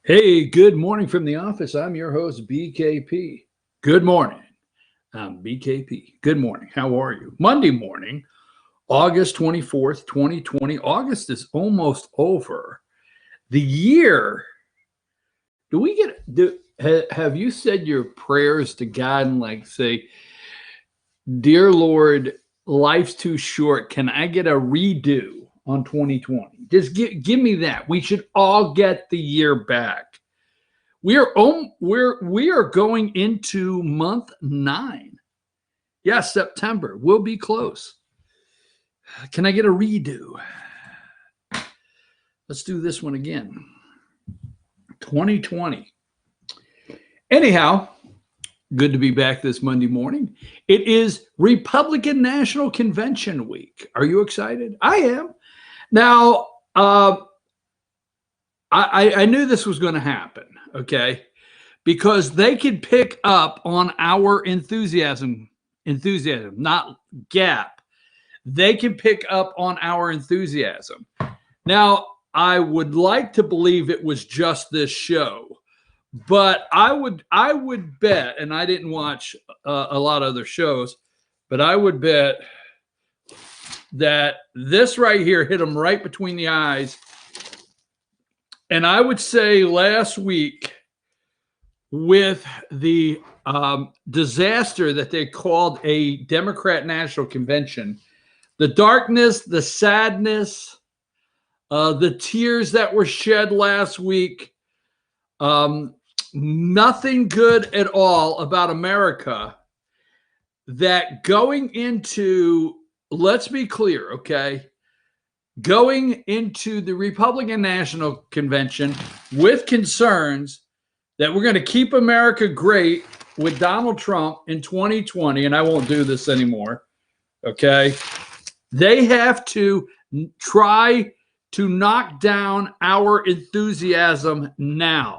Hey, good morning from the office. I'm your host, BKP. Good morning. I'm BKP. Good morning. How are you? Monday morning, August 24th, 2020. August is almost over. The year, have you said your prayers to God and like say, Dear Lord, life's too short. Can I get a redo on 2020? Just give me that. We should all get the year back. We are going into month 9. Yes, September. We'll be close. Can I get a redo? Let's do this one again. 2020. Anyhow, good to be back this Monday morning. It is Republican National Convention week. Are you excited? I am. Now, I knew this was going to happen, okay? Because they could pick up on our enthusiasm, not gap. They can pick up on our enthusiasm. Now, I would like to believe it was just this show, but I would bet, and I didn't watch a lot of other shows, but I would bet that this right here hit them right between the eyes. And I would say last week, with the disaster that they called a Democrat National Convention, the darkness, the sadness, the tears that were shed last week, nothing good at all about America. That going into, let's be clear, okay? Going into the Republican National Convention with concerns that we're going to keep America great with Donald Trump in 2020, and I won't do this anymore, okay? They have to try to knock down our enthusiasm now.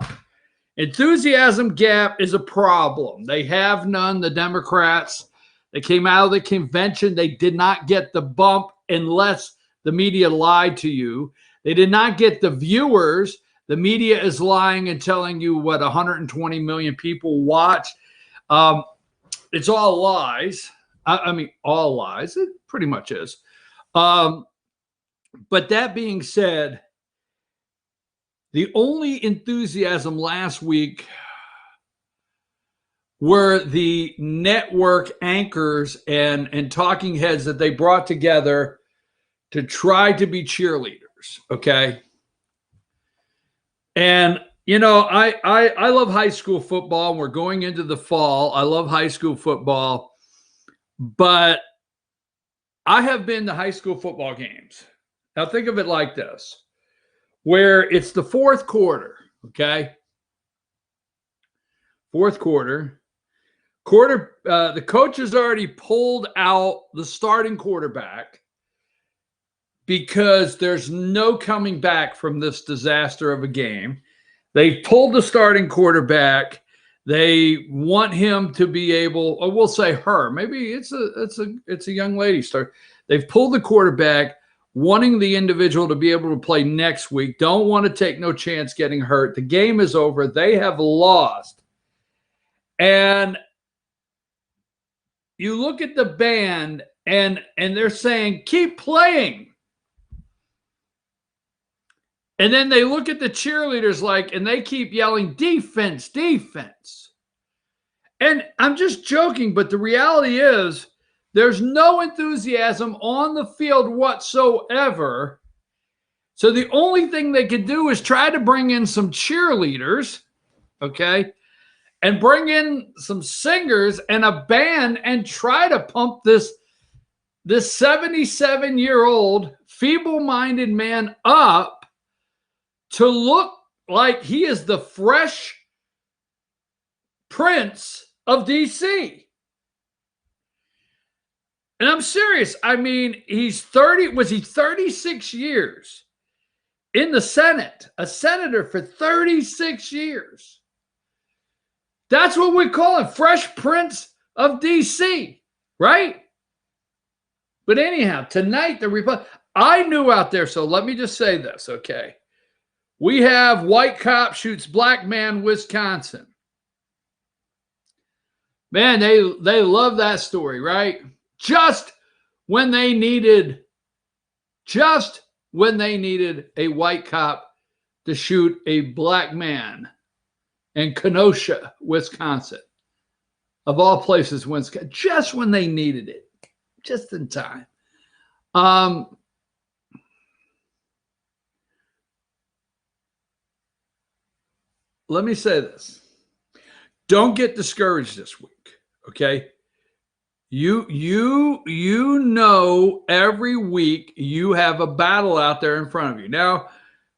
Enthusiasm gap is a problem. They have none, the Democrats. They came out of the convention. They did not get the bump unless the media lied to you. They did not get the viewers. The media is lying and telling you what 120 million people watch. It's all lies. I mean, all lies. It pretty much is. But that being said, the only enthusiasm last week were the network anchors and talking heads that they brought together to try to be cheerleaders, okay? And, you know, I love high school football. We're going into the fall. I love high school football. But I have been to high school football games. Now, think of it like this, where it's the fourth quarter, okay? Fourth quarter. The coach has already pulled out the starting quarterback because there's no coming back from this disaster of a game. They pulled the starting quarterback. They want him to be able, or we'll say her, maybe it's a young lady. They've pulled the quarterback, wanting the individual to be able to play next week. Don't want to take no chance getting hurt. The game is over. They have lost. And you look at the band and they're saying, keep playing. And then they look at the cheerleaders and they keep yelling, defense, defense. And I'm just joking, but the reality is there's no enthusiasm on the field whatsoever. So the only thing they could do is try to bring in some cheerleaders, okay, and bring in some singers and a band and try to pump this 77-year-old feeble-minded man up to look like he is the fresh prince of DC. And I'm serious. I mean, he's 36 years in the Senate, a senator for 36 years. That's what we call him, fresh prince of DC, right? But anyhow, tonight, I knew out there, so let me just say this, okay? We have white cop shoots black man, Wisconsin. Man, they love that story, right? Just when they needed a white cop to shoot a black man in Kenosha, Wisconsin. Of all places, Wisconsin, just when they needed it, just in time. Let me say this. Don't get discouraged this week, okay? You know every week you have a battle out there in front of you. Now,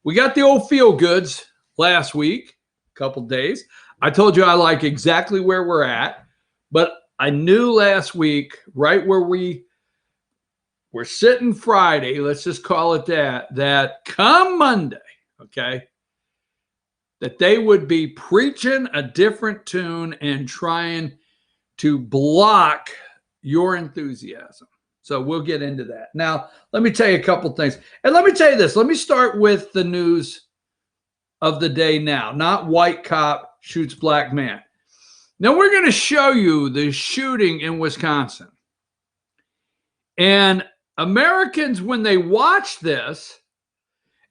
we got the old feel-goods last week, a couple days. I told you I like exactly where we're at, but I knew last week, right where we're sitting Friday, let's just call it that come Monday, okay, that they would be preaching a different tune and trying to block your enthusiasm. So we'll get into that. Now, let me tell you a couple things. And let me tell you this. Let me start with the news of the day now, not white cop shoots black man. Now, we're going to show you the shooting in Wisconsin. And Americans, when they watch this,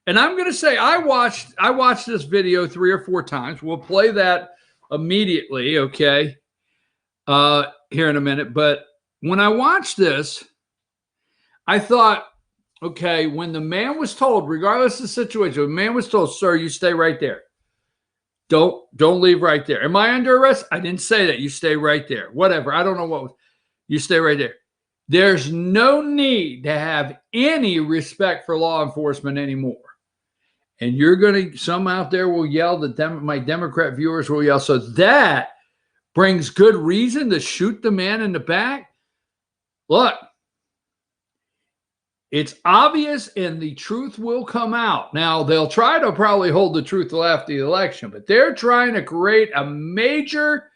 and I'm going to say I watched this video 3 or 4 times. We'll play that immediately, okay, here in a minute. But when I watched this, I thought, okay, when the man was told, regardless of the situation, the man was told, sir, you stay right there. Don't leave right there. Am I under arrest? I didn't say that. You stay right there. Whatever. I don't know what was. You stay right there. There's no need to have any respect for law enforcement anymore. And you're going to, some out there will yell, my Democrat viewers will yell. So that brings good reason to shoot the man in the back. Look, it's obvious and the truth will come out. Now, they'll try to probably hold the truth till after the election, but they're trying to create a major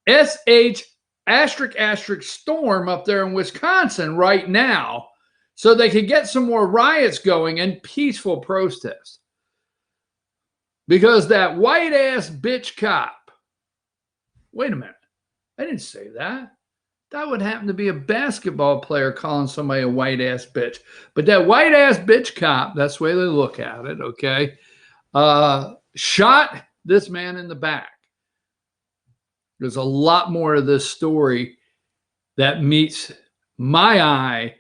SH ** storm up there in Wisconsin right now so they could get some more riots going and peaceful protests. Because that white-ass bitch cop, wait a minute, I didn't say that. That would happen to be a basketball player calling somebody a white-ass bitch. But that white-ass bitch cop, that's the way they look at it, okay, shot this man in the back. There's a lot more to this story that meets my eye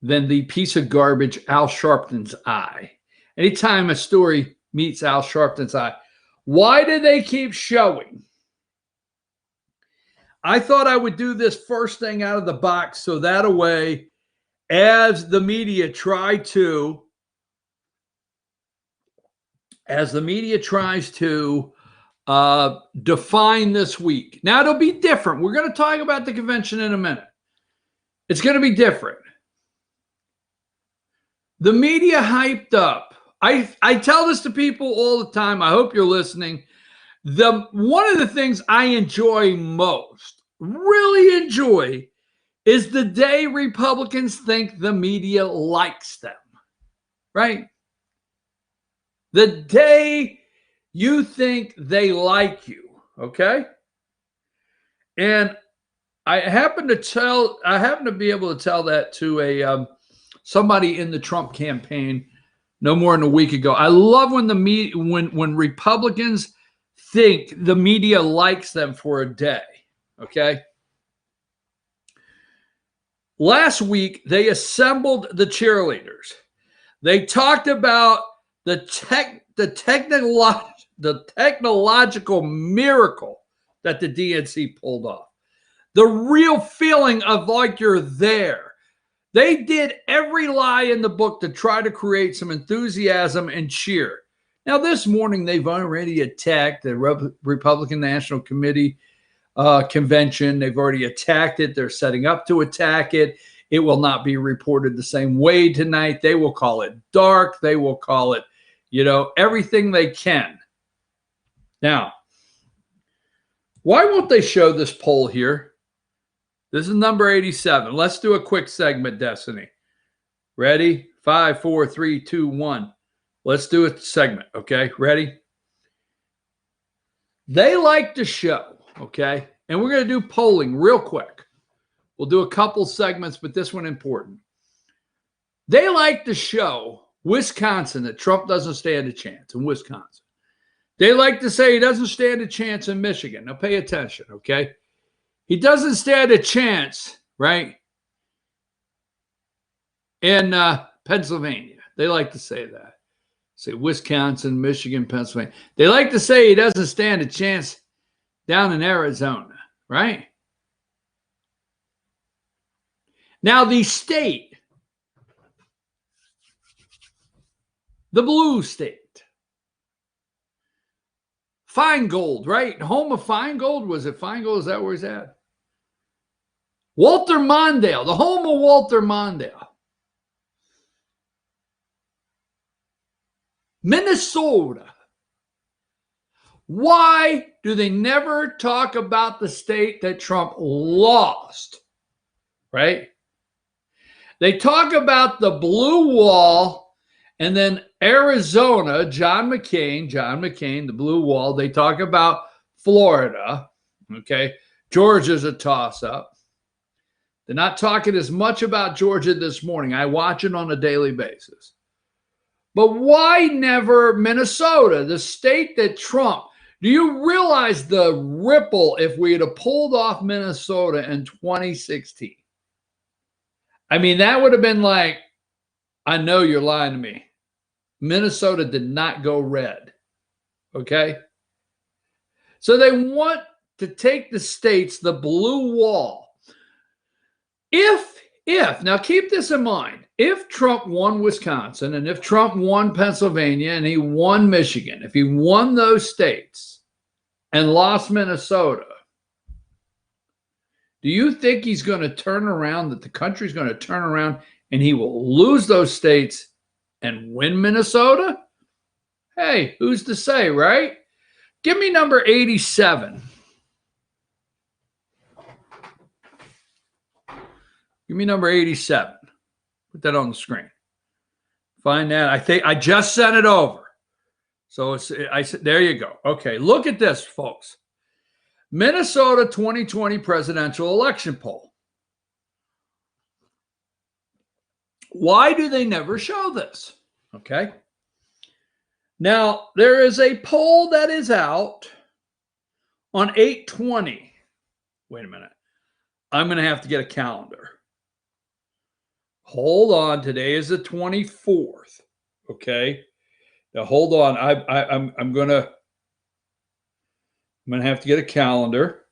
than the piece of garbage Al Sharpton's eye. Anytime a story meets Al Sharpton's eye, why do they keep showing? I thought I would do this first thing out of the box so that way, as the media tries to define this week. Now, it'll be different. We're going to talk about the convention in a minute. It's going to be different. The media hyped up. I tell this to people all the time. I hope you're listening. One of the things I enjoy most, really enjoy, is the day Republicans think the media likes them, right? The day you think they like you, okay? And I happen to be able to tell that to somebody in the Trump campaign no more than a week ago. I love when when Republicans think the media likes them for a day, okay? Last week, they assembled the cheerleaders. They talked about the technological miracle that the DNC pulled off. The real feeling of like you're there. They did every lie in the book to try to create some enthusiasm and cheer. Now, this morning, they've already attacked the Republican National Committee convention. They've already attacked it. They're setting up to attack it. It will not be reported the same way tonight. They will call it dark. They will call it, everything they can. Now, why won't they show this poll here? This is number 87. Let's do a quick segment, Destiny. Ready? 5, 4, 3, 2, 1. Let's do a segment, okay? Ready? They like to show, okay? And we're going to do polling real quick. We'll do a couple segments, but this one important. They like to show Wisconsin that Trump doesn't stand a chance in Wisconsin. They like to say he doesn't stand a chance in Michigan. Now pay attention, okay? He doesn't stand a chance, right, in Pennsylvania. They like to say that. Say Wisconsin, Michigan, Pennsylvania. They like to say he doesn't stand a chance down in Arizona, right? Now the state, the blue state, Feingold, right? Home of Feingold. Was it Feingold? Is that where he's at? Walter Mondale, the home of Walter Mondale. Minnesota. Why do they never talk about the state that Trump lost? Right? They talk about the blue wall and then Arizona, John McCain, the blue wall. They talk about Florida. Okay. Georgia's a toss-up. They're not talking as much about Georgia this morning. I watch it on a daily basis. But why never Minnesota, the state that Trump, do you realize the ripple if we had pulled off Minnesota in 2016? I mean, that would have been like, I know you're lying to me. Minnesota did not go red. Okay? So they want to take the states, the blue wall. Now keep this in mind. If Trump won Wisconsin and if Trump won Pennsylvania and he won Michigan, if he won those states and lost Minnesota, do you think he's going to turn around, that the country's going to turn around and he will lose those states and win Minnesota? Hey, who's to say, right? Give me number 87. Give me number 87. Put that on the screen. Find that. I think I just sent it over. So there you go. Okay, look at this, folks. Minnesota 2020 presidential election poll. Why do they never show this? Okay. Now, there is a poll that is out on 8/20. Wait a minute. I'm going to have to get a calendar. Hold on. Today is the 24th. Okay. Now hold on. I'm gonna have to get a calendar.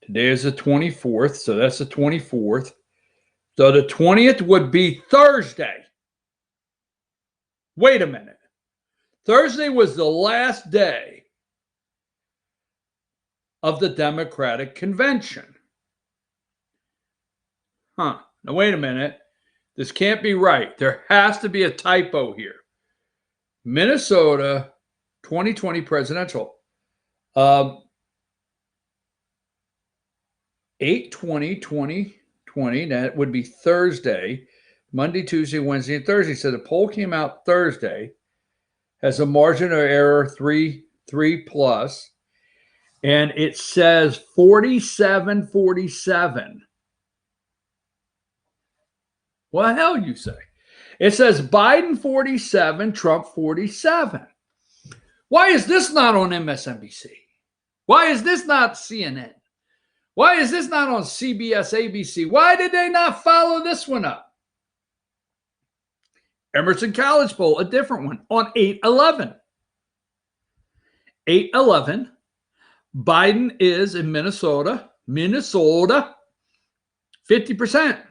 Today is the 24th, so that's the 24th. So the 20th would be Thursday. Wait a minute. Thursday was the last day of the Democratic convention. Now wait a minute. This can't be right. There has to be a typo here. Minnesota 2020 presidential. 8/20/2020. That would be Thursday, Monday, Tuesday, Wednesday, and Thursday. So the poll came out Thursday. Has a margin of error 3 plus. And it says 47-47. What the hell you say? It says Biden 47, Trump 47. Why is this not on MSNBC? Why is this not CNN? Why is this not on CBS, ABC? Why did they not follow this one up? Emerson College poll, a different one, on 8/11. 8/11, Biden is in Minnesota, 50%.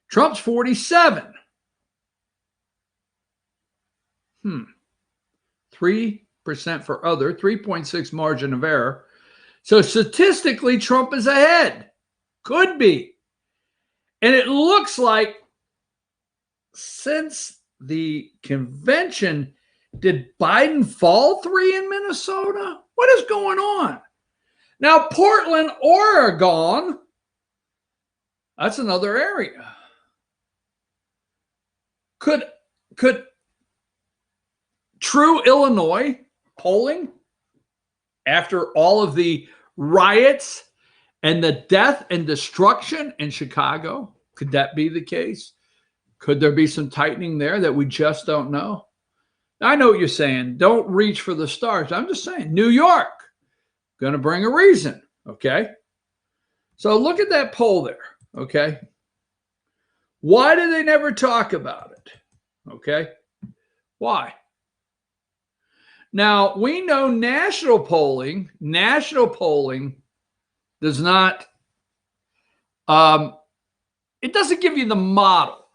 Trump's 47. 3% for other, 3.6 margin of error. So statistically, Trump is ahead. Could be. And it looks like since the convention, did Biden fall 3 in Minnesota? What is going on? Now, Portland, Oregon, that's another area. Could True Illinois polling after all of the riots and the death and destruction in Chicago. Could that be the case? Could there be some tightening there that we just don't know? I know what you're saying. Don't reach for the stars. I'm just saying, New York, going to bring a reason, okay? So look at that poll there, okay? Why do they never talk about it, okay? Why? Now, we know national polling does not, it doesn't give you the model.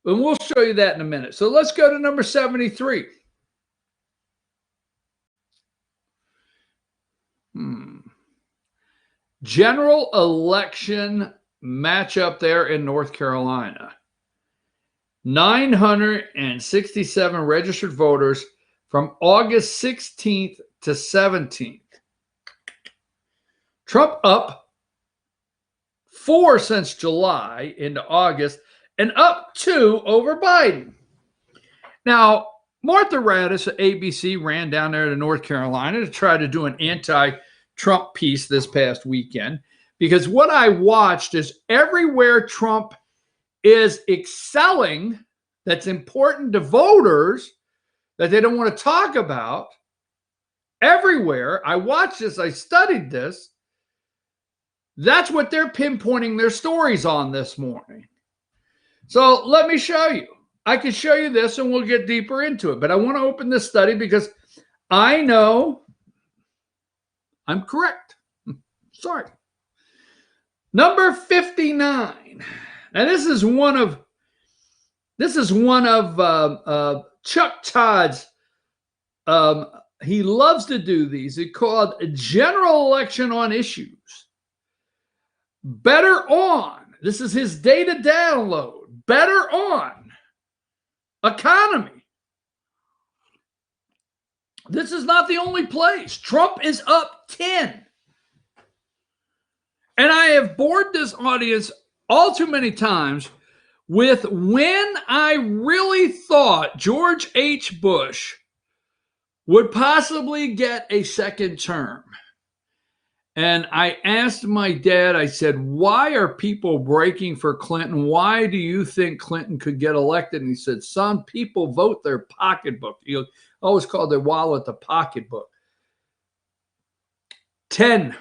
And we'll show you that in a minute. So let's go to number 73. General election matchup there in North Carolina. 967 registered voters from August 16th to 17th. Trump up 4 since July into August, and up 2 over Biden. Now, Martha Raddatz at ABC ran down there to North Carolina to try to do an anti-Trump piece this past weekend, because what I watched is everywhere Trump is excelling that's important to voters that they don't want to talk about, everywhere, I watched this, I studied this, that's what they're pinpointing their stories on this morning. So let me show you. I can show you this and we'll get deeper into it. But I want to open this study because I know I'm correct. Sorry. Number 59. Now this is one of Chuck Todd's. He loves to do these. It's called a general election on issues. Better on. This is his data download. Better on economy. This is not the only place. Trump is up 10. And I have bored this audience all too many times with when I really thought George H. Bush would possibly get a second term. And I asked my dad, I said, why are people breaking for Clinton? Why do you think Clinton could get elected? And he said, son, people vote their pocketbook. He always called their wallet the pocketbook. 10.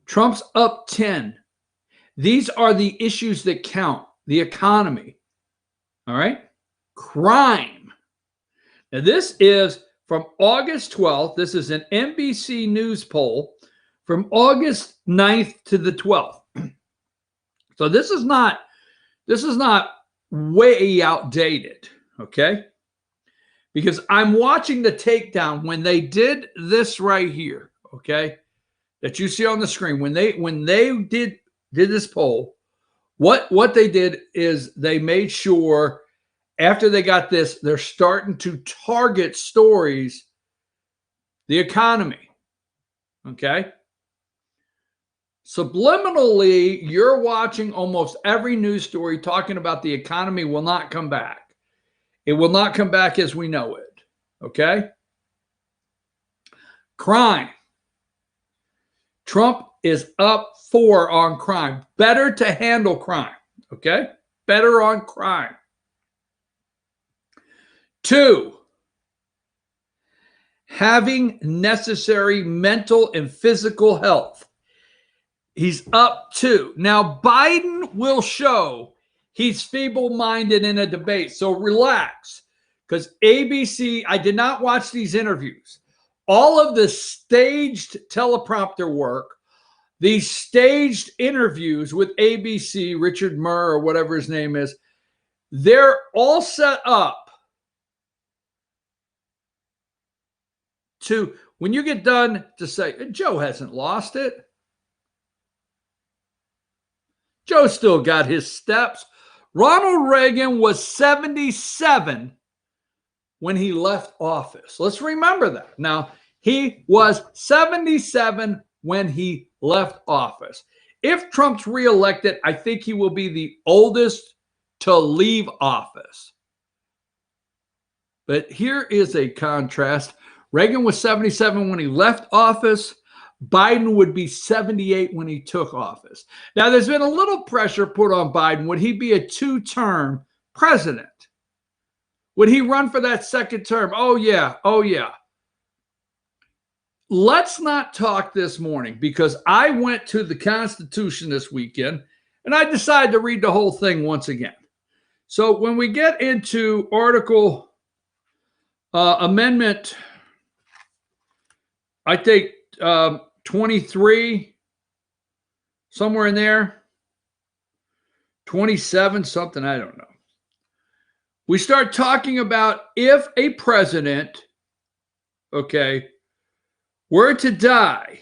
Trump's up 10. These are the issues that count. The economy. All right? Crime. Now, this is from August 12th. This is an NBC News poll from August 9th to the 12th. So this is not way outdated, okay? Because I'm watching the takedown when they did this right here, okay? That you see on the screen. When they did this poll, what they did is they made sure after they got this, they're starting to target stories, the economy, okay? Subliminally, you're watching almost every news story talking about the economy will not come back. It will not come back as we know it, okay? Crime. Trump is up 4 on crime. Better to handle crime, okay? Better on crime. 2, having necessary mental and physical health. He's up 2. Now, Biden will show he's feeble-minded in a debate, so relax. Because ABC, I did not watch these interviews. All of the staged teleprompter work, these staged interviews with ABC, Richard Murr or whatever his name is, they're all set up to, when you get done, to say, Joe hasn't lost it. Joe still got his steps. Ronald Reagan was 77 when he left office. Let's remember that. Now, he was 77 when he left office. If Trump's reelected, I think he will be the oldest to leave office. But here is a contrast. Reagan was 77 when he left office. Biden would be 78 when he took office. Now, there's been a little pressure put on Biden. Would he be a two-term president? Would he run for that second term? Oh, yeah. Oh, yeah. Let's not talk this morning, because I went to the Constitution this weekend and I decided to read the whole thing once again. So when we get into Article Amendment, I think 23, somewhere in there, 27, something, I don't know. We start talking about if a president, okay, were to die,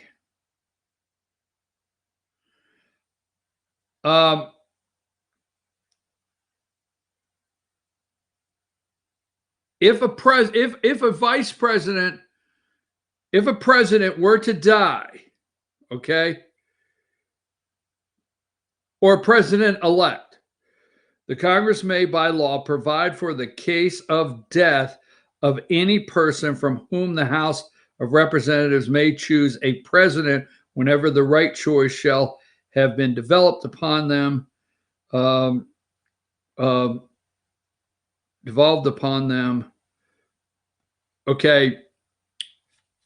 if a president were to die, okay, or a president-elect, the Congress may by law provide for the case of death of any person from whom the House of Representatives may choose a president whenever the right choice shall have been developed upon them, devolved upon them. Okay,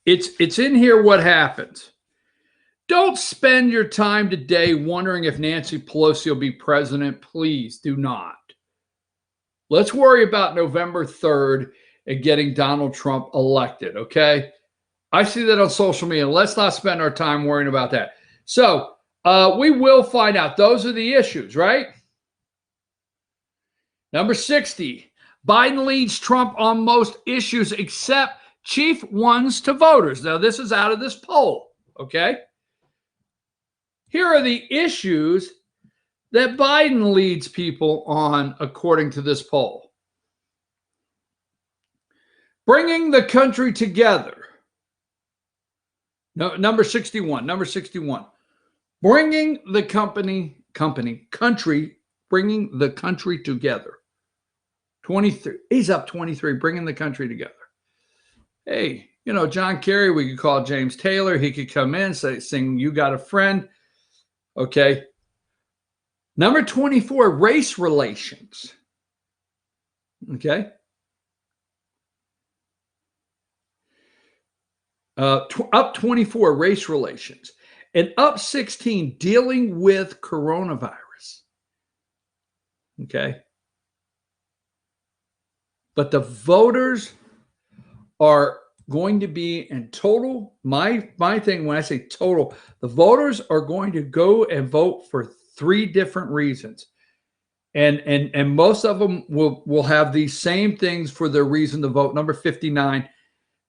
it's in here what happens. Don't spend your time today wondering if Nancy Pelosi will be president. Please do not. Let's worry about November 3rd and getting Donald Trump elected, okay? I see that on social media. Let's not spend our time worrying about that. So we will find out. Those are the issues, right? Number 60, Biden leads Trump on most issues except chief ones to voters. Now, this is out of this poll, okay? Here are the issues that Biden leads people on, according to this poll. Bringing the country together. No, number 61. Bringing the country, bringing the country together. 23. He's up 23, bringing the country together. Hey, you know, John Kerry, we could call James Taylor. He could come in, sing You Got a Friend. Okay. Number 24, race relations. Okay. Up 24, race relations. And up 16, dealing with coronavirus. Okay. But the voters are going to be in total, my thing, when I say total, the voters are going to go and vote for 3 different reasons. And most of them will have these same things for their reason to vote. Number 59,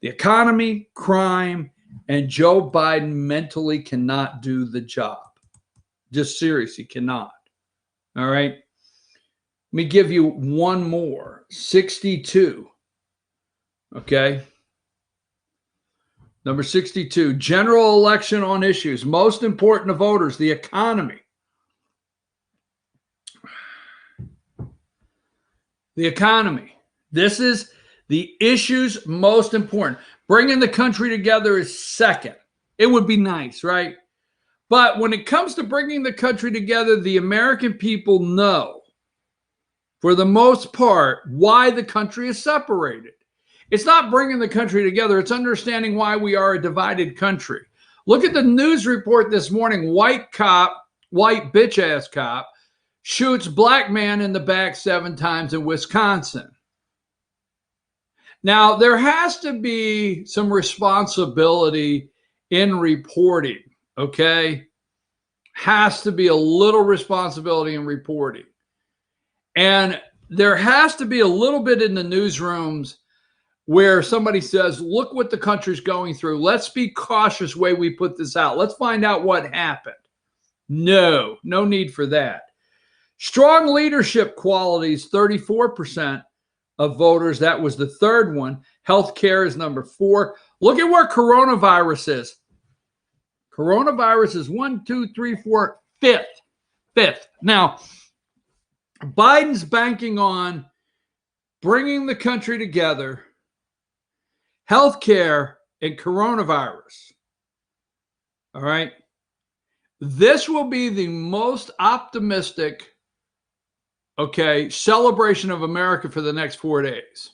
the economy, crime, and Joe Biden mentally cannot do the job. Just seriously cannot. All right. Let me give you one more. 62. Okay. Number 62, general election on issues most important to voters, the economy. The economy. This is the issues most important. Bringing the country together is second. It would be nice, right? But when it comes to bringing the country together, the American people know, for the most part, why the country is separated. It's not bringing the country together. It's understanding why we are a divided country. Look at the news report this morning. White bitch ass cop, shoots black man in the back 7 times in Wisconsin. Now, there has to be some responsibility in reporting, okay? Has to be a little responsibility in reporting. And there has to be a little bit in the newsrooms where somebody says, look what the country's going through. Let's be cautious way we put this out. Let's find out what happened. No need for that. Strong leadership qualities, 34% of voters. That was the third one. Healthcare is number 4. Look at where coronavirus is. Coronavirus is 1, 2, 3, 4, fifth. Now, Biden's banking on bringing the country together, healthcare, and coronavirus. All right. This will be the most optimistic, okay, celebration of America for the next 4 days.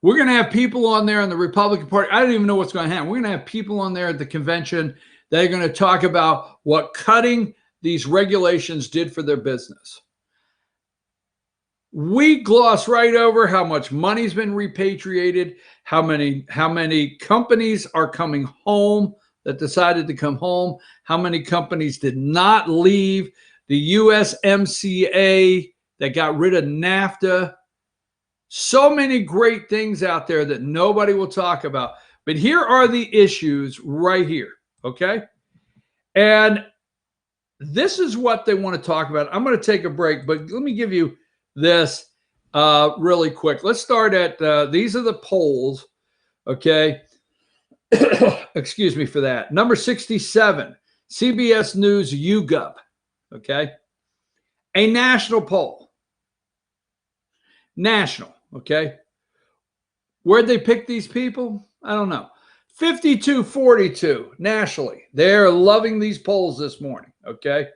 We're going to have people on there in the Republican Party. I don't even know what's going to happen. We're going to have people on there at the convention that are going to talk about what cutting these regulations did for their business. We gloss right over how much money's been repatriated, how many companies are coming home that decided to come home, how many companies did not leave the USMCA that got rid of NAFTA. So many great things out there that nobody will talk about. But here are the issues right here, okay? And this is what they want to talk about. I'm going to take a break, but let me give you this really quick. Let's start at, these are the polls, okay? Excuse me for that. Number 67, CBS News YouGov, okay? A national poll. National, okay? Where'd they pick these people? I don't know. 52-42 nationally. They're loving these polls this morning, okay?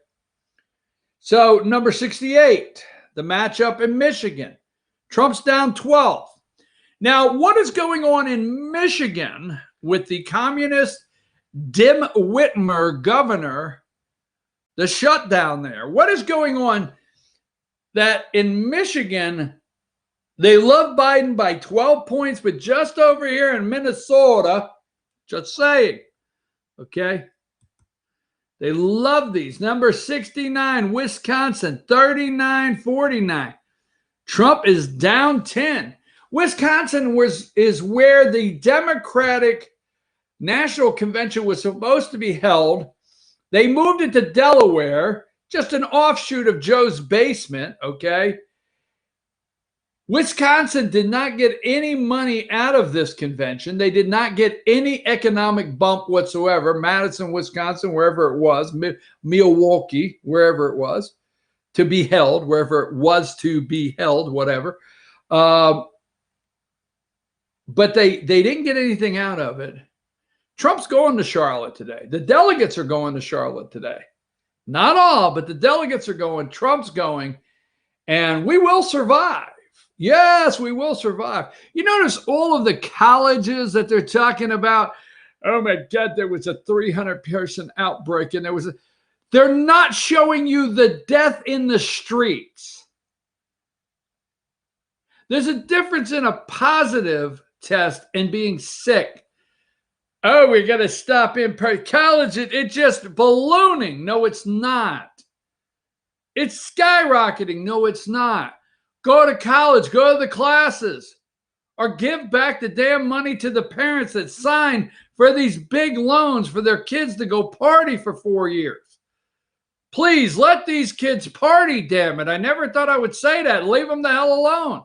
So number 68, the matchup in Michigan. Trump's down 12. Now, what is going on in Michigan with the communist Dim Whitmer governor, the shutdown there? What is going on that in Michigan, they love Biden by 12 points, but just over here in Minnesota, just saying, okay? They love these. Number 69, Wisconsin, 39-49. Trump is down 10. Wisconsin is where the Democratic National Convention was supposed to be held. They moved it to Delaware, just an offshoot of Joe's basement, okay? Wisconsin did not get any money out of this convention. They did not get any economic bump whatsoever. Madison, Wisconsin, wherever it was, Milwaukee, wherever it was to be held, wherever it was to be held, whatever. But they didn't get anything out of it. Trump's going to Charlotte today. The delegates are going to Charlotte today. Not all, but the delegates are going. Trump's going, and we will survive. Yes, we will survive. You notice all of the colleges that they're talking about. Oh my God, there was a 300-person outbreak, and they're not showing you the death in the streets. There's a difference in a positive test and being sick. Oh, we got to stop in college. It's just ballooning. No, it's not. It's skyrocketing. No, it's not. Go to college, go to the classes, or give back the damn money to the parents that signed for these big loans for their kids to go party for 4 years. Please let these kids party, damn it. I never thought I would say that. Leave them the hell alone.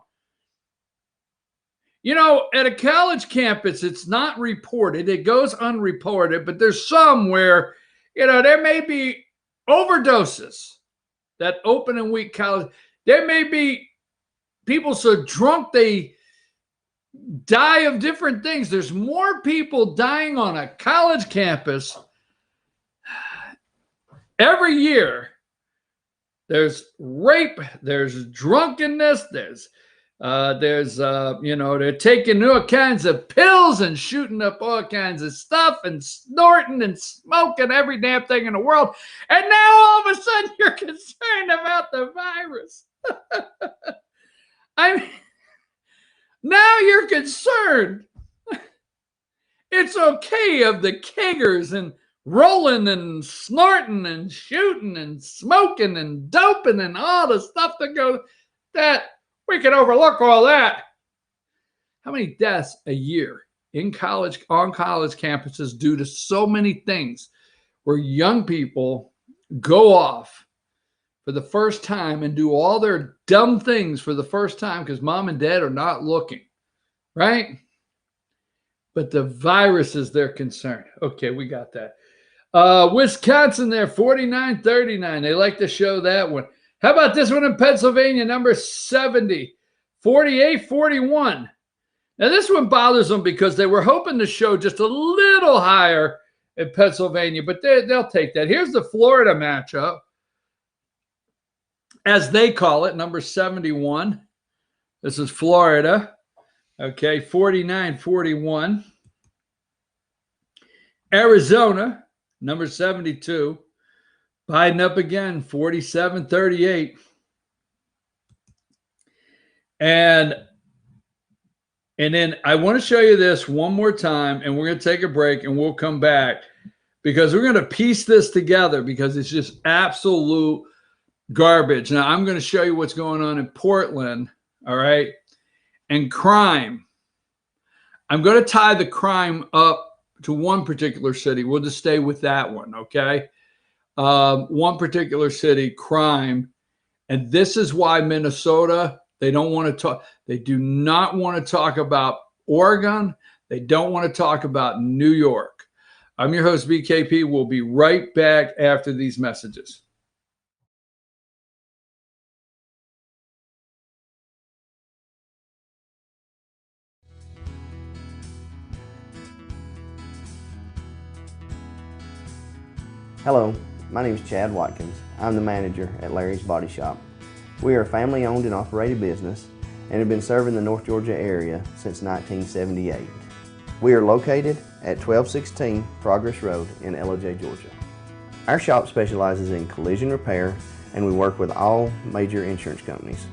You know, at a college campus, it's not reported. It goes unreported, but there's some where, you know, there may be overdoses that open and weak college. There may be people so drunk they die of different things. There's more people dying on a college campus every year. There's rape, there's drunkenness, there's you know, they're taking all kinds of pills and shooting up all kinds of stuff and snorting and smoking every damn thing in the world. And now all of a sudden you're concerned about the virus. I mean, now you're concerned. It's okay of the keggers and rolling and snorting and shooting and smoking and doping and all the stuff that goes, that we can overlook all that. How many deaths a year in college, on college campuses due to so many things where young people go off for the first time and do all their dumb things for the first time because mom and dad are not looking, right? But the virus is their concern. Okay, we got that. Wisconsin there, 49-39. They like to show that one. How about this one in Pennsylvania, number 70, 4841. Now, this one bothers them because they were hoping to show just a little higher in Pennsylvania, but they'll take that. Here's the Florida matchup, as they call it, number 71. This is Florida. Okay, 4941. Arizona, number 72. Biden up again, 4738. And then I want to show you this one more time, and we're going to take a break and we'll come back because we're going to piece this together because it's just absolute garbage. Now, I'm going to show you what's going on in Portland, all right, and crime. I'm going to tie the crime up to one particular city. We'll just stay with that one, okay? One particular city, crime. And this is why Minnesota, they don't want to talk. They do not want to talk about Oregon. They don't want to talk about New York. I'm your host, BKP. We'll be right back after these messages. Hello, my name is Chad Watkins. I'm the manager at Larry's Body Shop. We are a family-owned and operated business and have been serving the North Georgia area since 1978. We are located at 1216 Progress Road in Ellijay, Georgia. Our shop specializes in collision repair and we work with all major insurance companies.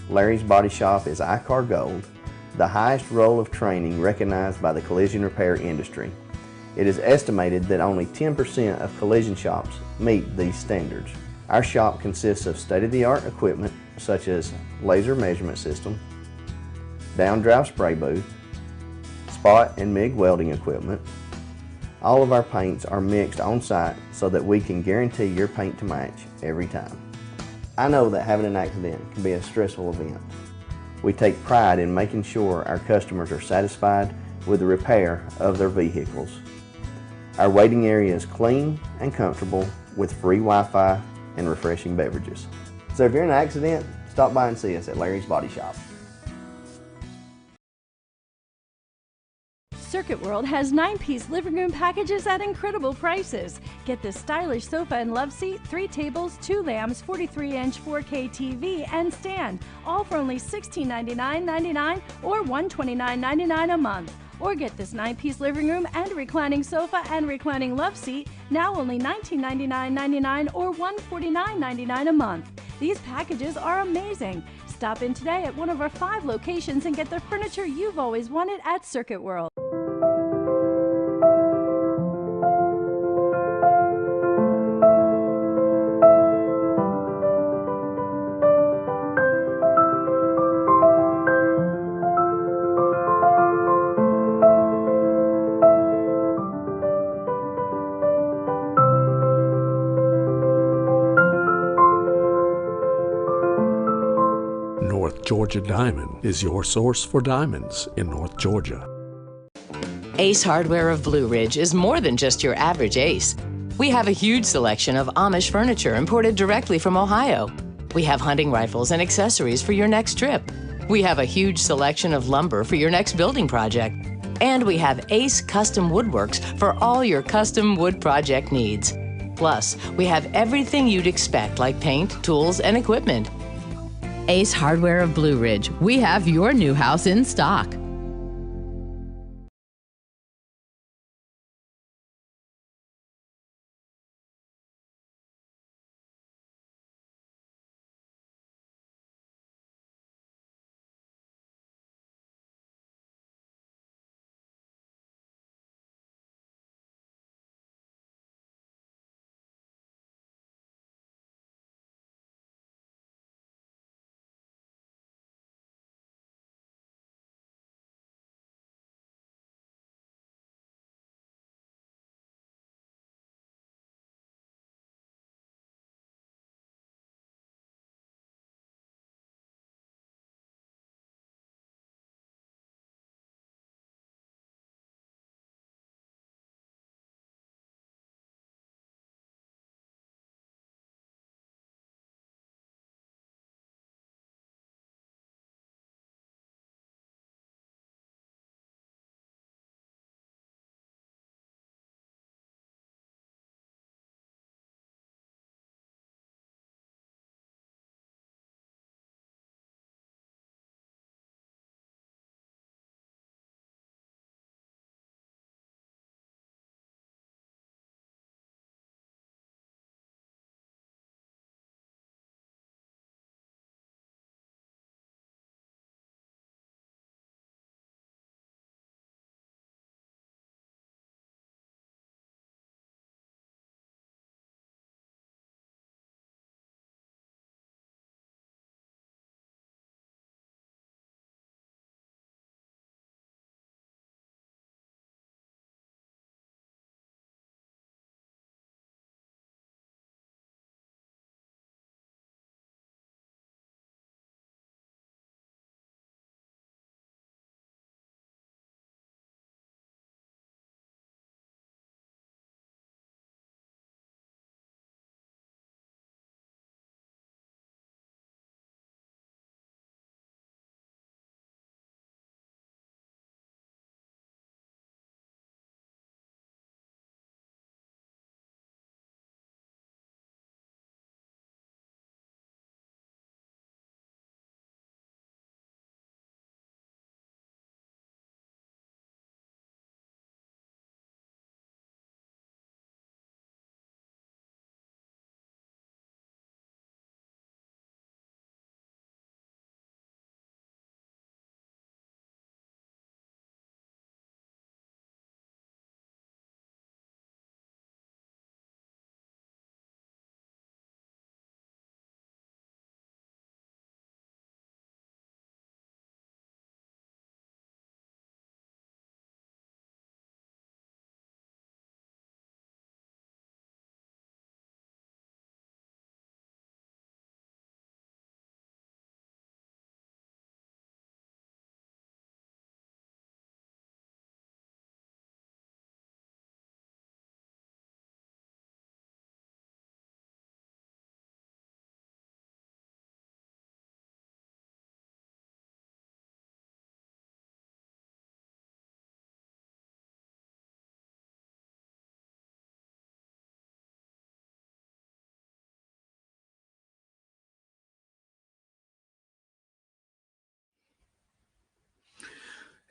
Larry's Body Shop is ICAR Gold, the highest role of training recognized by the collision repair industry. It is estimated that only 10% of collision shops meet these standards. Our shop consists of state-of-the-art equipment such as laser measurement system, down-drive spray booth, spot and MIG welding equipment. All of our paints are mixed on-site so that we can guarantee your paint to match every time. I know that having an accident can be a stressful event. We take pride in making sure our customers are satisfied with the repair of their vehicles. Our waiting area is clean and comfortable with free Wi-Fi and refreshing beverages. So if you're in an accident, stop by and see us at Larry's Body Shop. Circuit World has 9-piece living room packages at incredible prices. Get this stylish sofa and love seat, 3 tables, 2 lamps, 43-inch 4K TV, and stand, all for only $1699.99 or $129.99 a month. Or get this 9-piece living room and reclining sofa and reclining love seat, now only $1999.99 or $149.99 a month. These packages are amazing. Stop in today at one of our 5 locations and get the furniture you've always wanted at Circuit World. North Georgia Diamond is your source for diamonds in North Georgia. Ace Hardware of Blue Ridge is more than just your average Ace. We have a huge selection of Amish furniture imported directly from Ohio. We have hunting rifles and accessories for your next trip. We have a huge selection of lumber for your next building project. And we have Ace Custom Woodworks for all your custom wood project needs. Plus, we have everything you'd expect like paint, tools, and equipment. Ace Hardware of Blue Ridge. We have your new house in stock.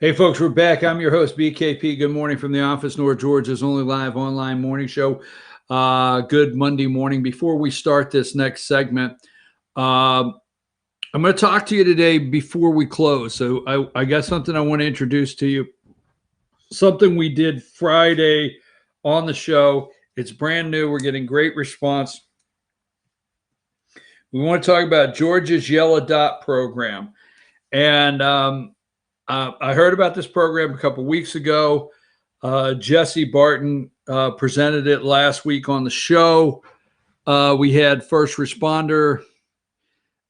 Hey, folks, we're back. I'm your host, BKP. Good morning from the office, North Georgia's only live online morning show. Good Monday morning. Before we start this next segment, I'm going to talk to you today before we close. So I got something I want to introduce to you. Something we did Friday on the show. It's brand new. We're getting great response. We want to talk about Georgia's Yellow Dot program. And I heard about this program a couple weeks ago. Jesse Barton presented it last week on the show. We had first responder,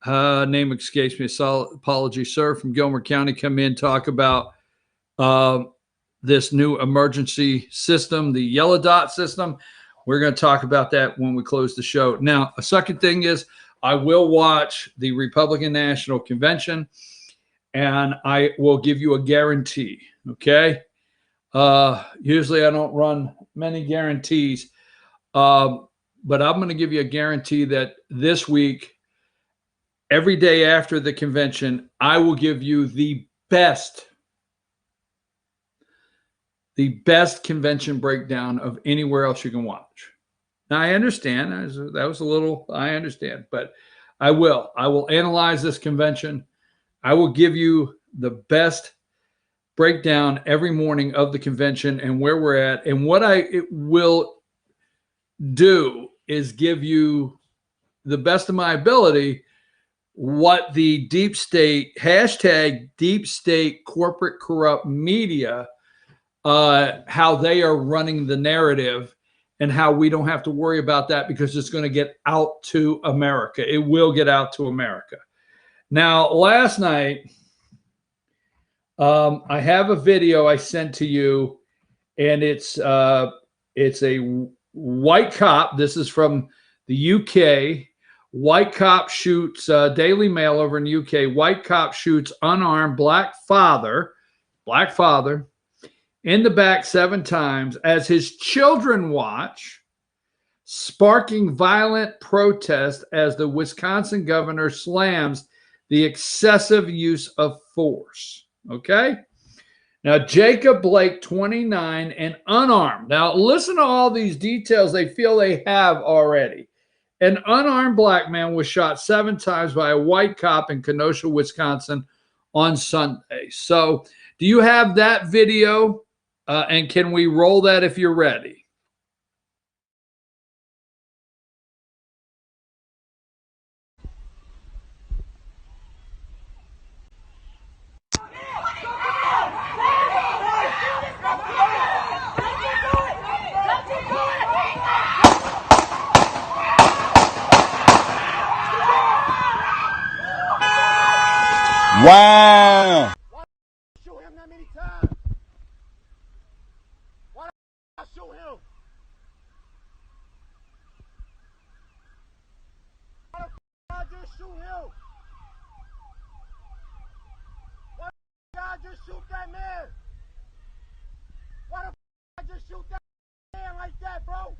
name escapes me, apology, sir, from Gilmer County come in, talk about this new emergency system, the Yellow Dot system. We're going to talk about that when we close the show. Now, a second thing is I will watch the Republican National Convention, and I will give you a guarantee, okay? Usually I don't run many guarantees, but I'm going to give you a guarantee that this week, every day after the convention, I will give you the best convention breakdown of anywhere else you can watch. Now, I understand. I understand, but I will analyze this convention. I will give you the best breakdown every morning of the convention and where we're at. And what it will do is give you the best of my ability what the deep state, hashtag deep state corporate corrupt media, how they are running the narrative and how we don't have to worry about that because it's going to get out to America. It will get out to America. Now, last night, I have a video I sent to you, and it's a white cop. This is from the UK. White cop shoots, Daily Mail over in the UK. White cop shoots unarmed black father in the back 7 times as his children watch, sparking violent protest as the Wisconsin governor slams the excessive use of force. Okay? Now, Jacob Blake, 29, and unarmed. Now, listen to all these details they feel they have already. An unarmed black man was shot 7 times by a white cop in Kenosha, Wisconsin on Sunday. So, do you have that video? And can we roll that if you're ready? Wow! Why shoot him that many times? Why I shoot him? Why I just shoot him? Why I just shoot that man? Why I just shoot that man like that, bro?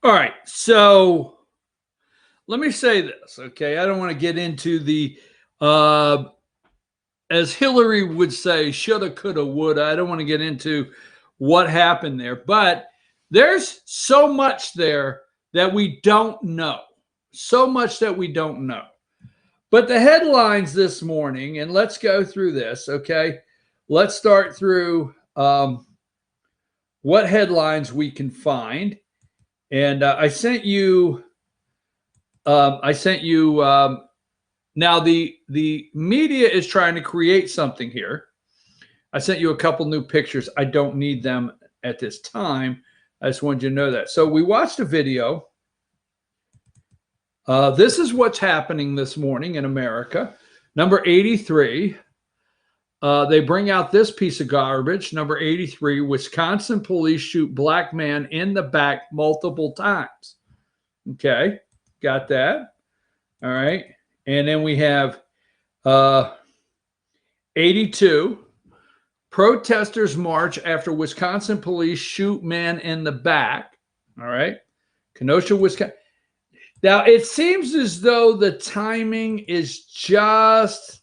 All right, so let me say this, okay? I don't want to get into the, as Hillary would say, shoulda, coulda, woulda. I don't want to get into what happened there, but there's so much there that we don't know. So much that we don't know. But the headlines this morning, and let's go through this, okay? Let's start through what headlines we can find. And I sent you. Now the media is trying to create something here. I sent you a couple new pictures. I don't need them at this time. I just wanted you to know that. So we watched a video. This is what's happening this morning in America. Number 83. They bring out this piece of garbage. Number 83, Wisconsin police shoot black man in the back multiple times. Okay, got that. All right. And then we have 82, protesters march after Wisconsin police shoot man in the back. All right. Kenosha, Wisconsin. Now, it seems as though the timing is just,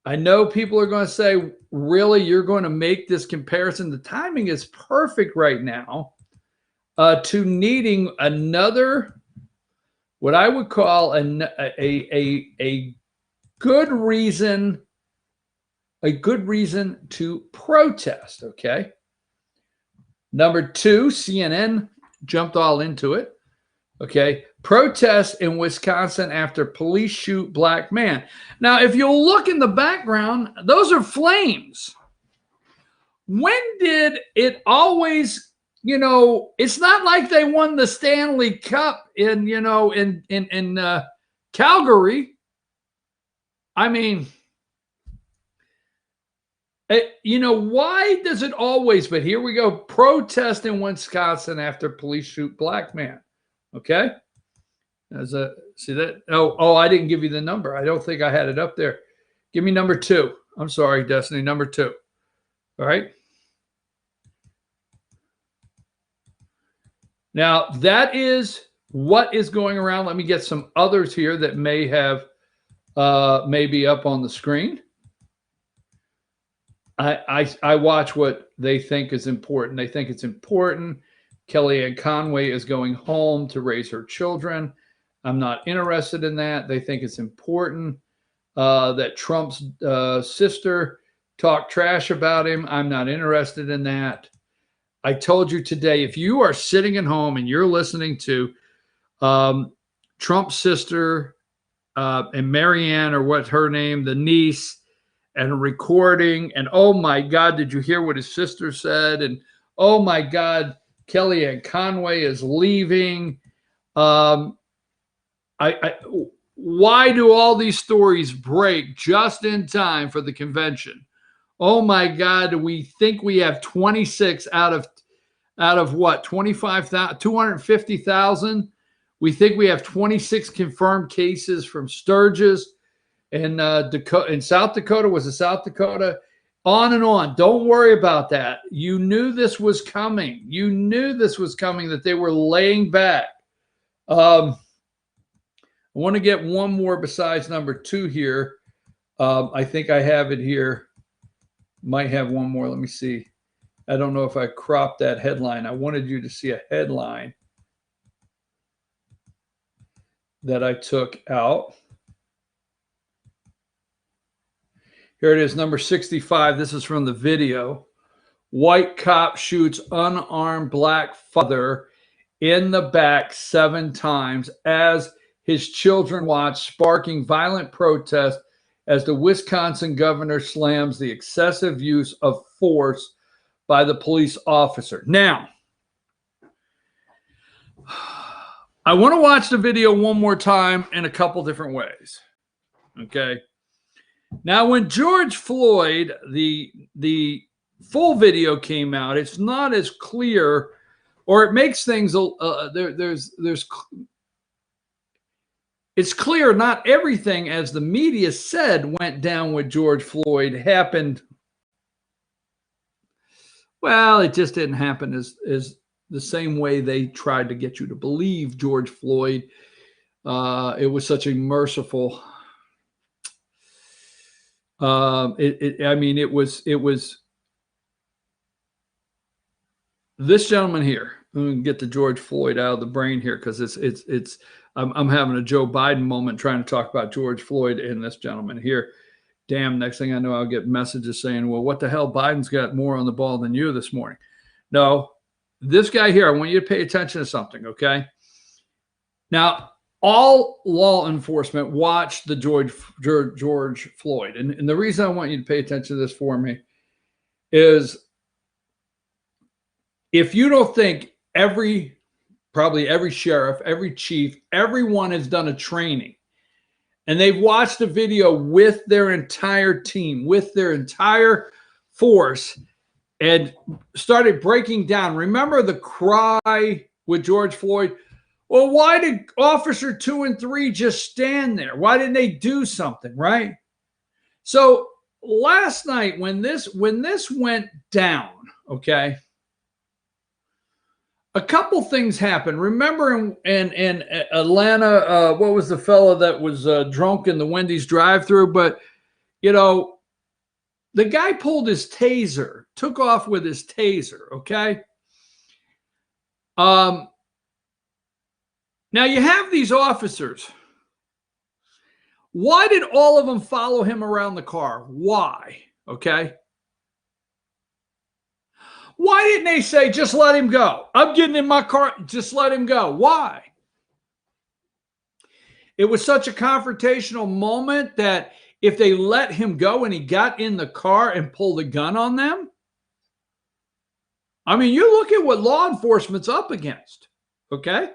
I know people are going to say, really, you're going to make this comparison? The timing is perfect right now to needing another, what I would call a good reason, to protest, okay? Number two, CNN jumped all into it, okay? Protest in Wisconsin after police shoot black man. Now, if you'll look in the background, those are flames. When did it always, it's not like they won the Stanley Cup in Calgary. I mean, why does it always, but here we go, protest in Wisconsin after police shoot black man. Okay. See that? Oh, I didn't give you the number. I don't think I had it up there. Give me number two. I'm sorry, Destiny, number two. All right. Now that is what is going around. Let me get some others here that may have, maybe up on the screen. I watch what they think is important. They think it's important. Kellyanne Conway is going home to raise her children. I'm not interested in that. They think it's important that Trump's sister talked trash about him. I'm not interested in that. I told you today, if you are sitting at home and you're listening to Trump's sister and Marianne, or what's her name, the niece, and recording, and oh my God, did you hear what his sister said? And oh my God, Kellyanne Conway is leaving. Why do all these stories break just in time for the convention? Oh my God, we think we have 26 out of what, 25,000, 250,000. We think we have 26 confirmed cases from Sturgis in South Dakota. Was it South Dakota? On and on. Don't worry about that. You knew this was coming. You knew this was coming, that they were laying back. I want to get one more besides number two here. I think I have it here. Might have one more. Let me see. I don't know if I cropped that headline. I wanted you to see a headline that I took out. Here it is, number 65. This is from the video. White cop shoots unarmed black father in the back 7 times as his children watch, sparking violent protest as the Wisconsin governor slams the excessive use of force by the police officer. Now, I want to watch the video one more time in a couple different ways. Okay. Now, when George Floyd, the full video came out, it's not as clear, or it makes things it's clear not everything, as the media said, went down with George Floyd happened. Well, it just didn't happen as the same way they tried to get you to believe George Floyd. It was such a merciful. It was this gentleman here. Let me get the George Floyd out of the brain here, because I'm having a Joe Biden moment trying to talk about George Floyd and this gentleman here. Damn, next thing I know, I'll get messages saying, well, what the hell? Biden's got more on the ball than you this morning. No, this guy here, I want you to pay attention to something, okay? Now, all law enforcement watched the George Floyd. And the reason I want you to pay attention to this for me is, if you don't think probably every sheriff, every chief, everyone has done a training, and they've watched a video with their entire team, with their entire force, and started breaking down. Remember the cry with George Floyd? Well, why did Officer 2 and 3 just stand there? Why didn't they do something, right? So last night, when this went down, okay, a couple things happened. Remember in Atlanta, what was the fellow that was drunk in the Wendy's drive-thru? But, you know, the guy pulled his taser, took off with his taser, okay? Now you have these officers. Why did all of them follow him around the car? Why? Okay. Why didn't they say, just let him go? I'm getting in my car. Just let him go. Why? It was such a confrontational moment that if they let him go and he got in the car and pulled a gun on them, I mean, you look at what law enforcement's up against, okay?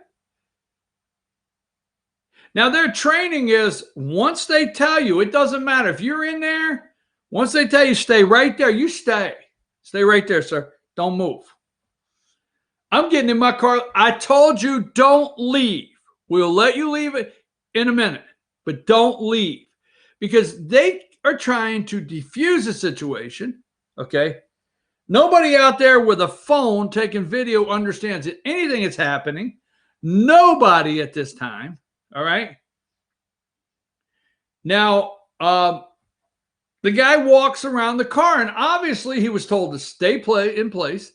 Now, their training is once they tell you, it doesn't matter. If you're in there, once they tell you stay right there, you stay. Stay right there, sir. Don't move. I'm getting in my car. I told you don't leave. We'll let you leave it in a minute, but don't leave because they are trying to defuse a situation, okay? Nobody out there with a phone taking video understands that anything is happening. Nobody at this time, all right? Now, the guy walks around the car, and obviously he was told to stay in place.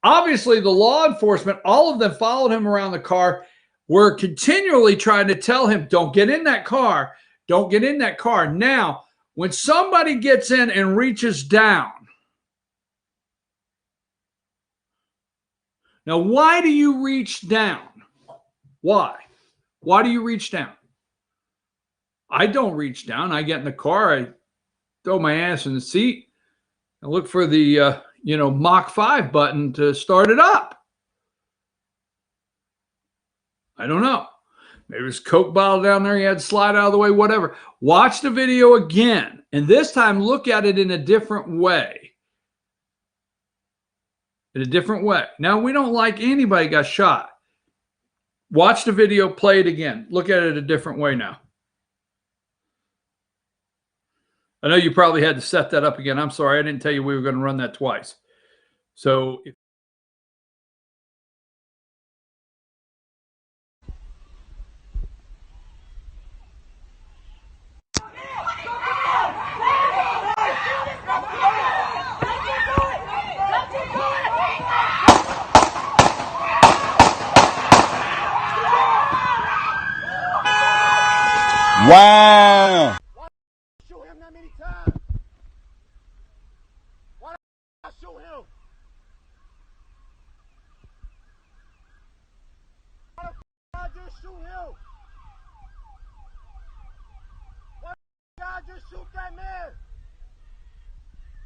Obviously, the law enforcement, all of them followed him around the car, were continually trying to tell him, don't get in that car. Don't get in that car. Now, when somebody gets in and reaches down, now, why do you reach down? Why? Why do you reach down? I don't reach down. I get in the car. I throw my ass in the seat and look for the, Mach 5 button to start it up. I don't know. Maybe there's a Coke bottle down there. You had to slide out of the way, whatever. Watch the video again. And this time, look at it in a different way. In a different way. Now, we don't like anybody got shot. Watch the video, play it again. Look at it a different way now. I know you probably had to set that up again. I'm sorry. I didn't tell you we were going to run that twice. So if Wow! Why shoot him that many times? Why I shoot him? Why I just shoot him? Why I just shoot that man?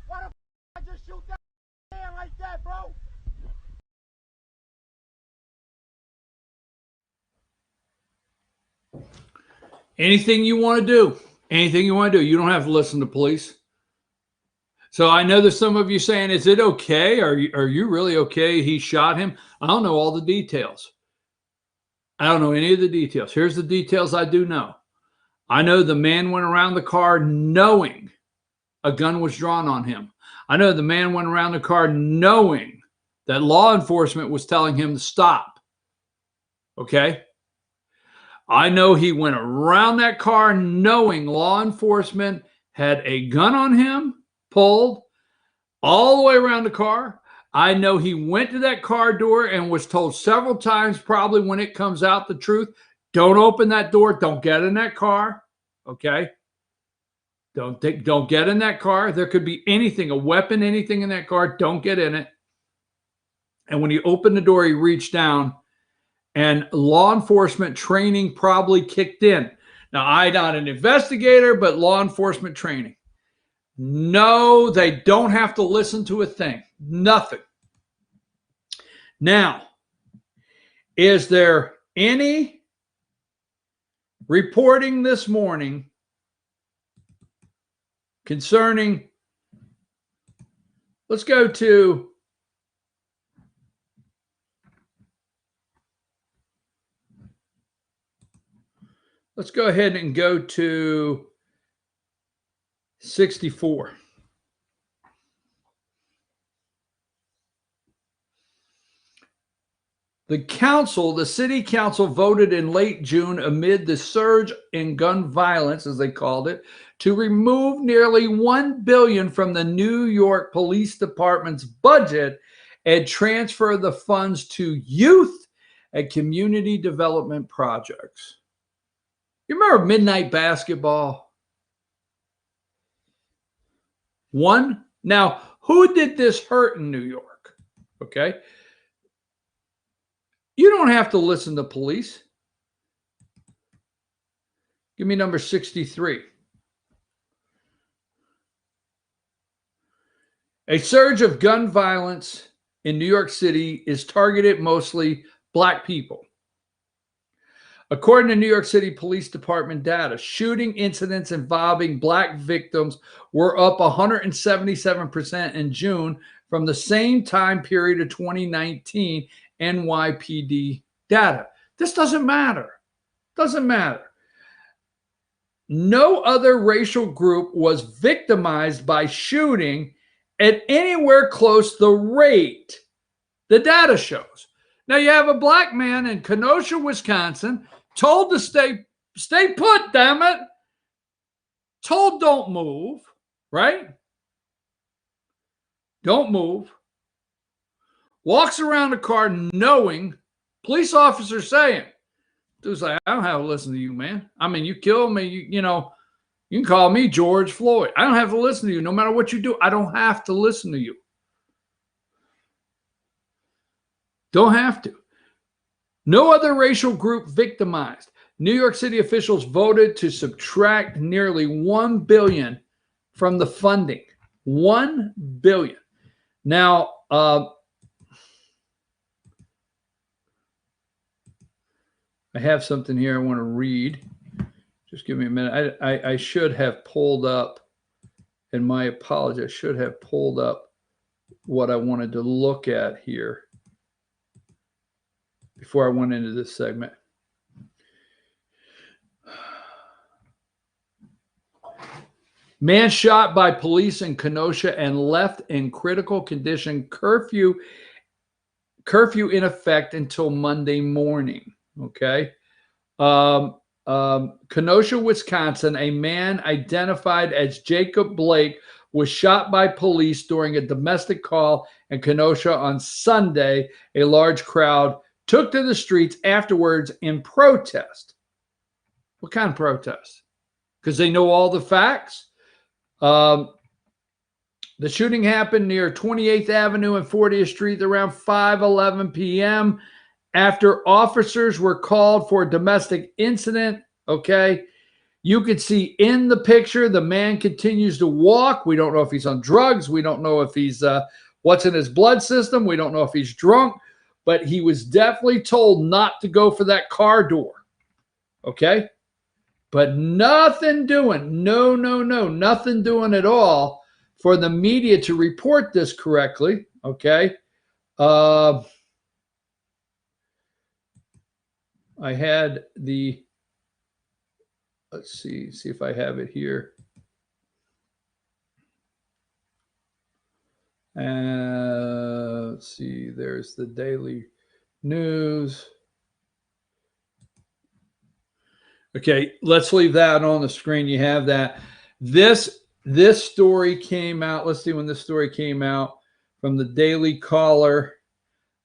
Why I just shoot that man like that, bro? anything you want to do, you don't have to listen to police. So I know there's some of you saying, is it okay? Are you really okay? He shot him. I don't know all the details. I don't know any of the details. Here's the details I do know. I know the man went around the car knowing a gun was drawn on him. I know the man went around the car knowing that law enforcement was telling him to stop. Okay? I know he went around that car knowing law enforcement had a gun on him, pulled all the way around the car. I know he went to that car door and was told several times, probably when it comes out the truth, don't open that door, don't get in that car, okay? Don't get in that car. There could be anything, a weapon, anything in that car, don't get in it. And when he opened the door, he reached down, and law enforcement training probably kicked in. Now, I'm not an investigator, but law enforcement training. No, they don't have to listen to a thing. Nothing. Now, is there any reporting this morning concerning, let's go ahead and go to 64. The city council voted in late June amid the surge in gun violence, as they called it, to remove nearly $1 billion from the New York Police Department's budget and transfer the funds to youth and community development projects. You remember midnight basketball? One. Now, who did this hurt in New York? Okay. You don't have to listen to police. Give me number 63. A surge of gun violence in New York City is targeted mostly Black people. According to New York City Police Department data, shooting incidents involving Black victims were up 177% in June from the same time period of 2019 NYPD data. This doesn't matter. Doesn't matter. No other racial group was victimized by shooting at anywhere close the rate the data shows. Now you have a Black man in Kenosha, Wisconsin, told to stay put, damn it. Told don't move, right? Don't move. Walks around the car knowing, police officers saying, dude's like, I don't have to listen to you, man. I mean, you kill me, you know, you can call me George Floyd. I don't have to listen to you. No matter what you do, I don't have to listen to you. Don't have to. No other racial group victimized. New York City officials voted to subtract nearly $1 billion from the funding. $1 billion. Now, I have something here I want to read. Just give me a minute. I should have pulled up, and my apologies, I should have pulled up what I wanted to look at here before I went into this segment. Man shot by police in Kenosha and left in critical condition. Curfew in effect until Monday morning. Okay. Kenosha, Wisconsin, a man identified as Jacob Blake was shot by police during a domestic call in Kenosha on Sunday. A large crowd took to the streets afterwards in protest. What kind of protest? Because they know all the facts. The shooting happened near 28th Avenue and 40th Street around 5:11 p.m. after officers were called for a domestic incident. Okay. You could see in the picture, the man continues to walk. We don't know if he's on drugs. We don't know if he's, what's in his blood system. We don't know if he's drunk, but he was definitely told not to go for that car door. Okay. But nothing doing, nothing doing at all for the media to report this correctly. Okay. I had the, let's see if I have it here. Let's see, there's the Daily News. Okay, let's leave that on the screen. You have that. This story came out. Let's see when this story came out from the Daily Caller.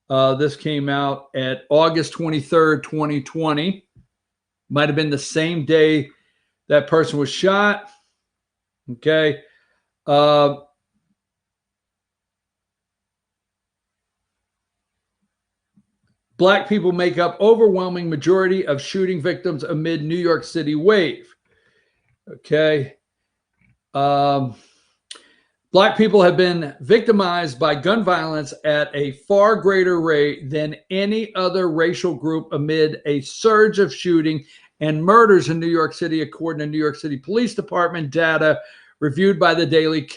This came out at August 23rd, 2020. Might have been the same day that person was shot. Okay. Black people make up overwhelming majority of shooting victims amid New York City wave. Okay. Black people have been victimized by gun violence at a far greater rate than any other racial group amid a surge of shooting and murders in New York City, according to New York City Police Department data reviewed by the Daily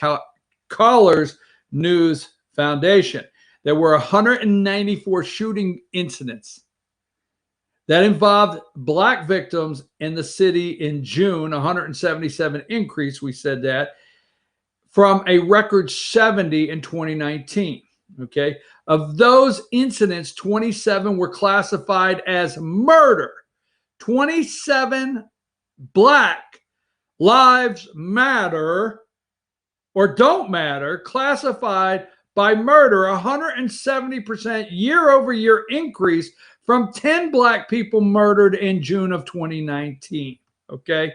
Caller's News Foundation. There were 194 shooting incidents that involved Black victims in the city in June, 177 increase, we said that, from a record 70 in 2019. Okay. Of those incidents, 27 were classified as murder. 27 Black Lives Matter or don't matter classified by murder, 170% year-over-year increase from 10 Black people murdered in June of 2019. Okay.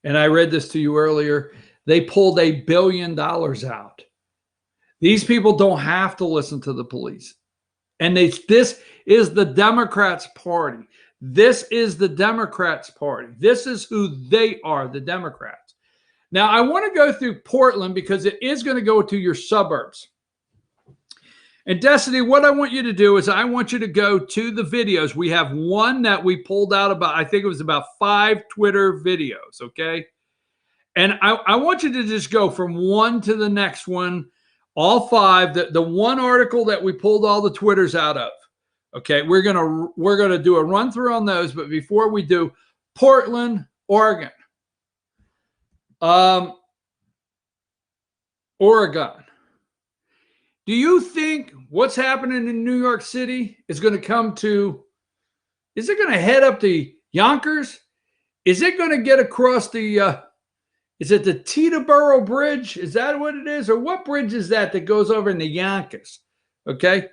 And I read this to you earlier. They pulled $1 billion out. These people don't have to listen to the police. And this is the Democrats' party. This is the Democrats' party. This is who they are, the Democrats. Now, I want to go through Portland because it is going to go to your suburbs. And Destiny, what I want you to do is I want you to go to the videos. We have one that we pulled out about, I think it was about 5 Twitter videos, okay? And I want you to just go from one to the next one, all 5. The one article that we pulled all the Twitters out of. Okay, we're gonna do a run through on those, but before we do, Portland, Oregon. Oregon. Do you think what's happening in New York City is going to come to, is it going to head up to Yonkers? Is it going to get across the, is it the Teterboro Bridge? Is that what it is? Or what bridge is that goes over in the Yonkers? Okay.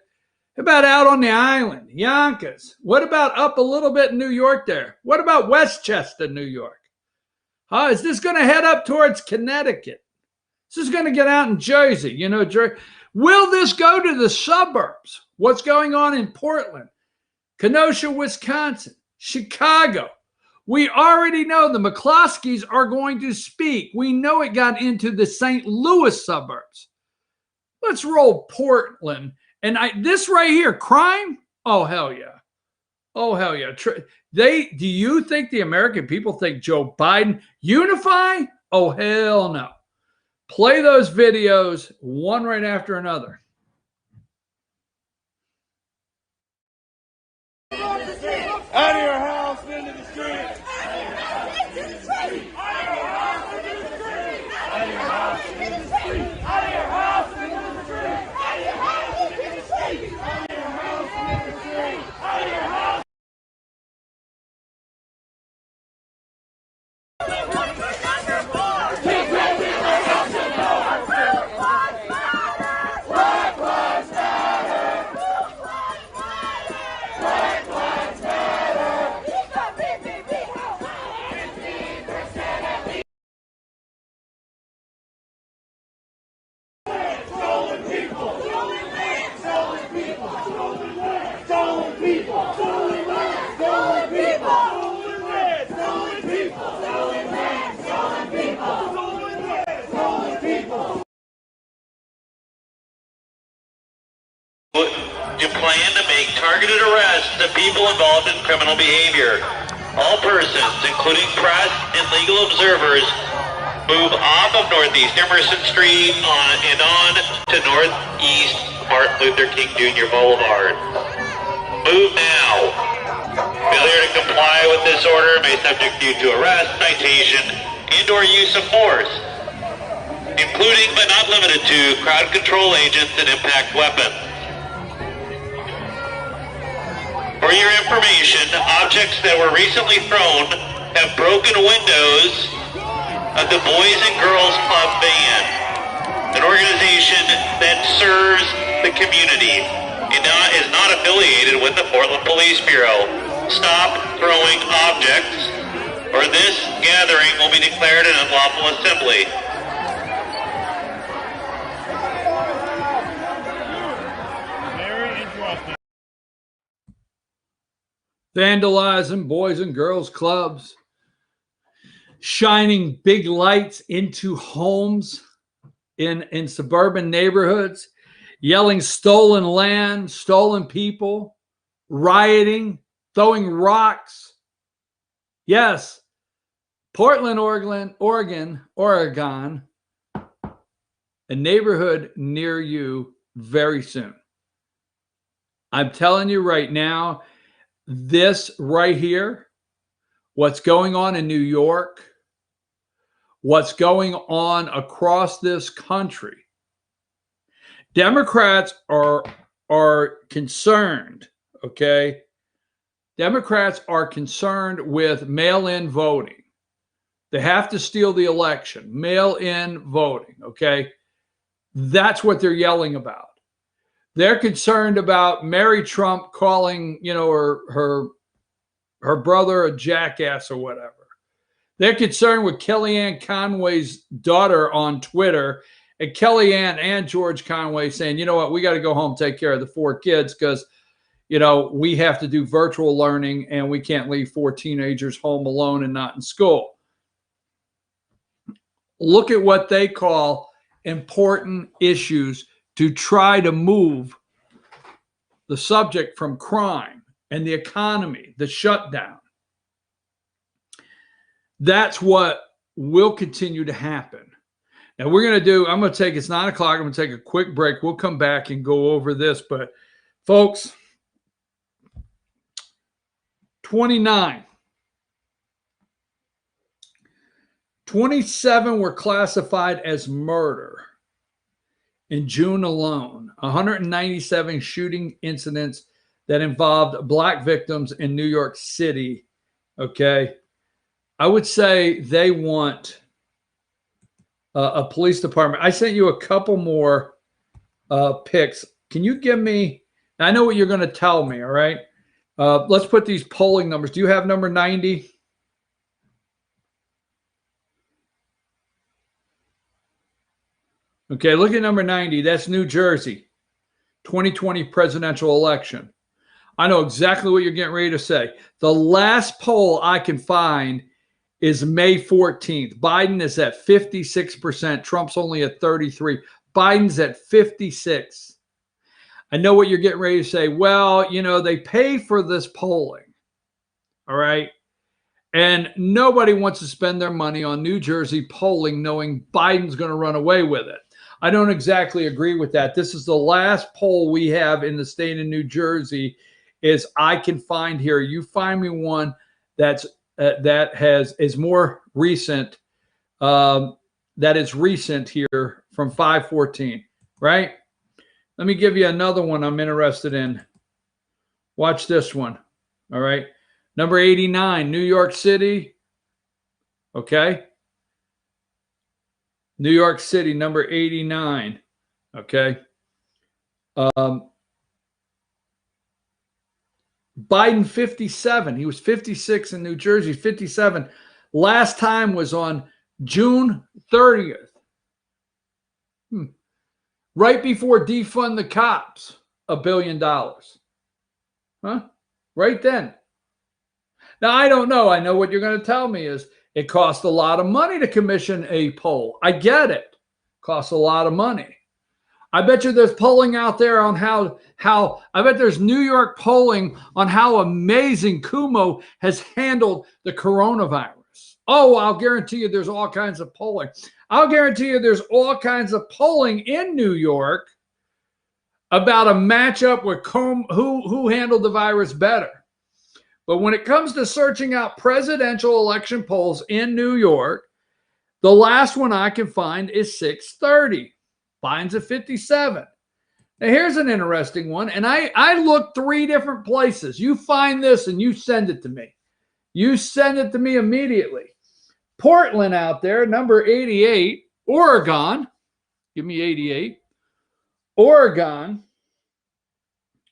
How about out on the island, Yonkers? What about up a little bit in New York there? What about Westchester, New York? Is this going to head up towards Connecticut? This is going to get out in Jersey, you know, will this go to the suburbs? What's going on in Portland, Kenosha, Wisconsin, Chicago? We already know the McCloskeys are going to speak. We know it got into the St. Louis suburbs. Let's roll Portland. And this right here, crime? Oh, hell yeah. Oh, hell yeah. Do you think the American people think Joe Biden unify? Oh, hell no. Play those videos one right after another. Out of your house, into the street. Out of your house, into the street. Out of your house, into the street. Out of your house, into the street. Out of your house, into the street. Out of your house, into the street. Out of your house, into the street. Out of your house. You plan to make targeted arrests of people involved in criminal behavior. All persons, including press and legal observers, move off of Northeast Emerson Street and on to Northeast Martin Luther King Jr. Boulevard. Move now. Failure to comply with this order may subject you to arrest, citation, and/or use of force, including but not limited to crowd control agents and impact weapons. For your information, objects that were recently thrown have broken windows of the Boys and Girls Club Band, an organization that serves the community and is not affiliated with the Portland Police Bureau. Stop throwing objects, or this gathering will be declared an unlawful assembly. Vandalizing boys and girls clubs, shining big lights into homes in suburban neighborhoods, yelling stolen land, stolen people, rioting, throwing rocks. Yes, Portland, Oregon, a neighborhood near you very soon. I'm telling you right now, this right here, what's going on in New York, what's going on across this country. Democrats are concerned, okay? Democrats are concerned with mail-in voting. They have to steal the election, mail-in voting, okay? That's what they're yelling about. They're concerned about Mary Trump calling, her brother a jackass or whatever. They're concerned with Kellyanne Conway's daughter on Twitter, and Kellyanne and George Conway saying, you know what, we got to go home, take care of the 4 kids because, we have to do virtual learning and we can't leave 4 teenagers home alone and not in school. Look at what they call important issues to try to move the subject from crime and the economy, the shutdown. That's what will continue to happen. Now I'm going to take, it's 9 o'clock. I'm going to take a quick break. We'll come back and go over this. But folks, 29, 27 were classified as murder in June alone. 197 shooting incidents that involved black victims in New York City. Okay. I would say they want a police department. I sent you a couple more picks. Can you give me, I know what you're going to tell me, all right? Let's put these polling numbers. Do you have number 90? Okay, look at number 90. That's New Jersey, 2020 presidential election. I know exactly what you're getting ready to say. The last poll I can find is May 14th. Biden is at 56%. Trump's only at 33%. Biden's at 56%. I know what you're getting ready to say. Well, they pay for this polling. All right. And nobody wants to spend their money on New Jersey polling knowing Biden's going to run away with it. I don't exactly agree with that. This is the last poll we have in the state of New Jersey is I can find here. You find me one that is more recent. That is recent here from 5/14, right? Let me give you another one I'm interested in. Watch this one. All right. Number 89, New York City. Okay. New York City, number 89. Okay. Biden, 57. He was 56 in New Jersey, 57. Last time was on June 30th. Right before defund the cops, $1 billion. Huh? Right then. Now, I don't know. I know what you're going to tell me is it costs a lot of money to commission a poll. I get it. Costs a lot of money. I bet you there's polling out there on how I bet there's New York polling on how amazing Cuomo has handled the coronavirus. Oh, I'll guarantee you there's all kinds of polling. I'll guarantee you there's all kinds of polling in New York about a matchup with who handled the virus better. But when it comes to searching out presidential election polls in New York, the last one I can find is 630. Biden's at 57. Now, here's an interesting one. And I looked 3 different places. You find this and you send it to me. You send it to me immediately. Portland out there, number 88. Oregon. Give me 88. Oregon.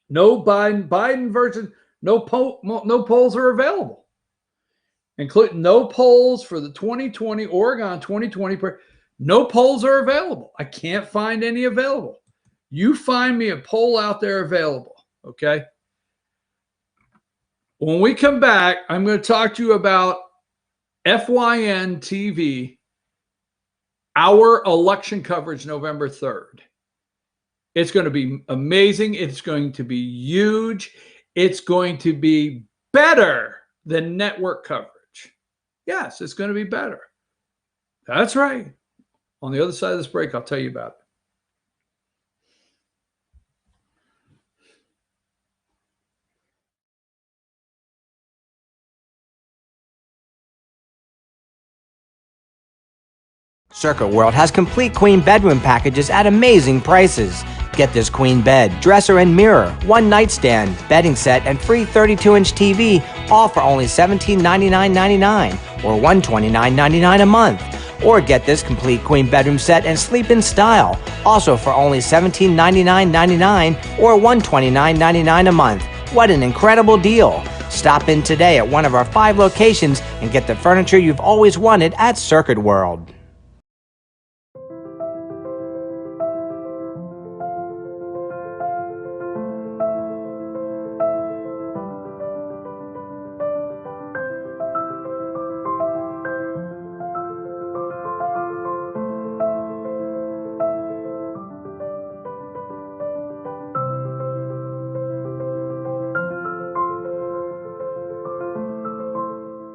No Biden version. No polls are available. Including no polls for the 2020 Oregon 2020. No polls are available. I can't find any available. You find me a poll out there available, okay? When we come back, I'm going to talk to you about FYN TV, our election coverage November 3rd. It's going to be amazing. It's going to be huge. It's going to be better than network coverage. Yes, it's going to be better. That's right. On the other side of this break, I'll tell you about it. Circuit World has complete queen bedroom packages at amazing prices. Get this queen bed, dresser and mirror, one nightstand, bedding set, and free 32-inch TV, all for only $1799.99 or $129.99 a month. Or get this complete queen bedroom set and sleep in style, also for only $1799.99 or $129.99 a month. What an incredible deal! Stop in today at one of our 5 locations and get the furniture you've always wanted at Circuit World.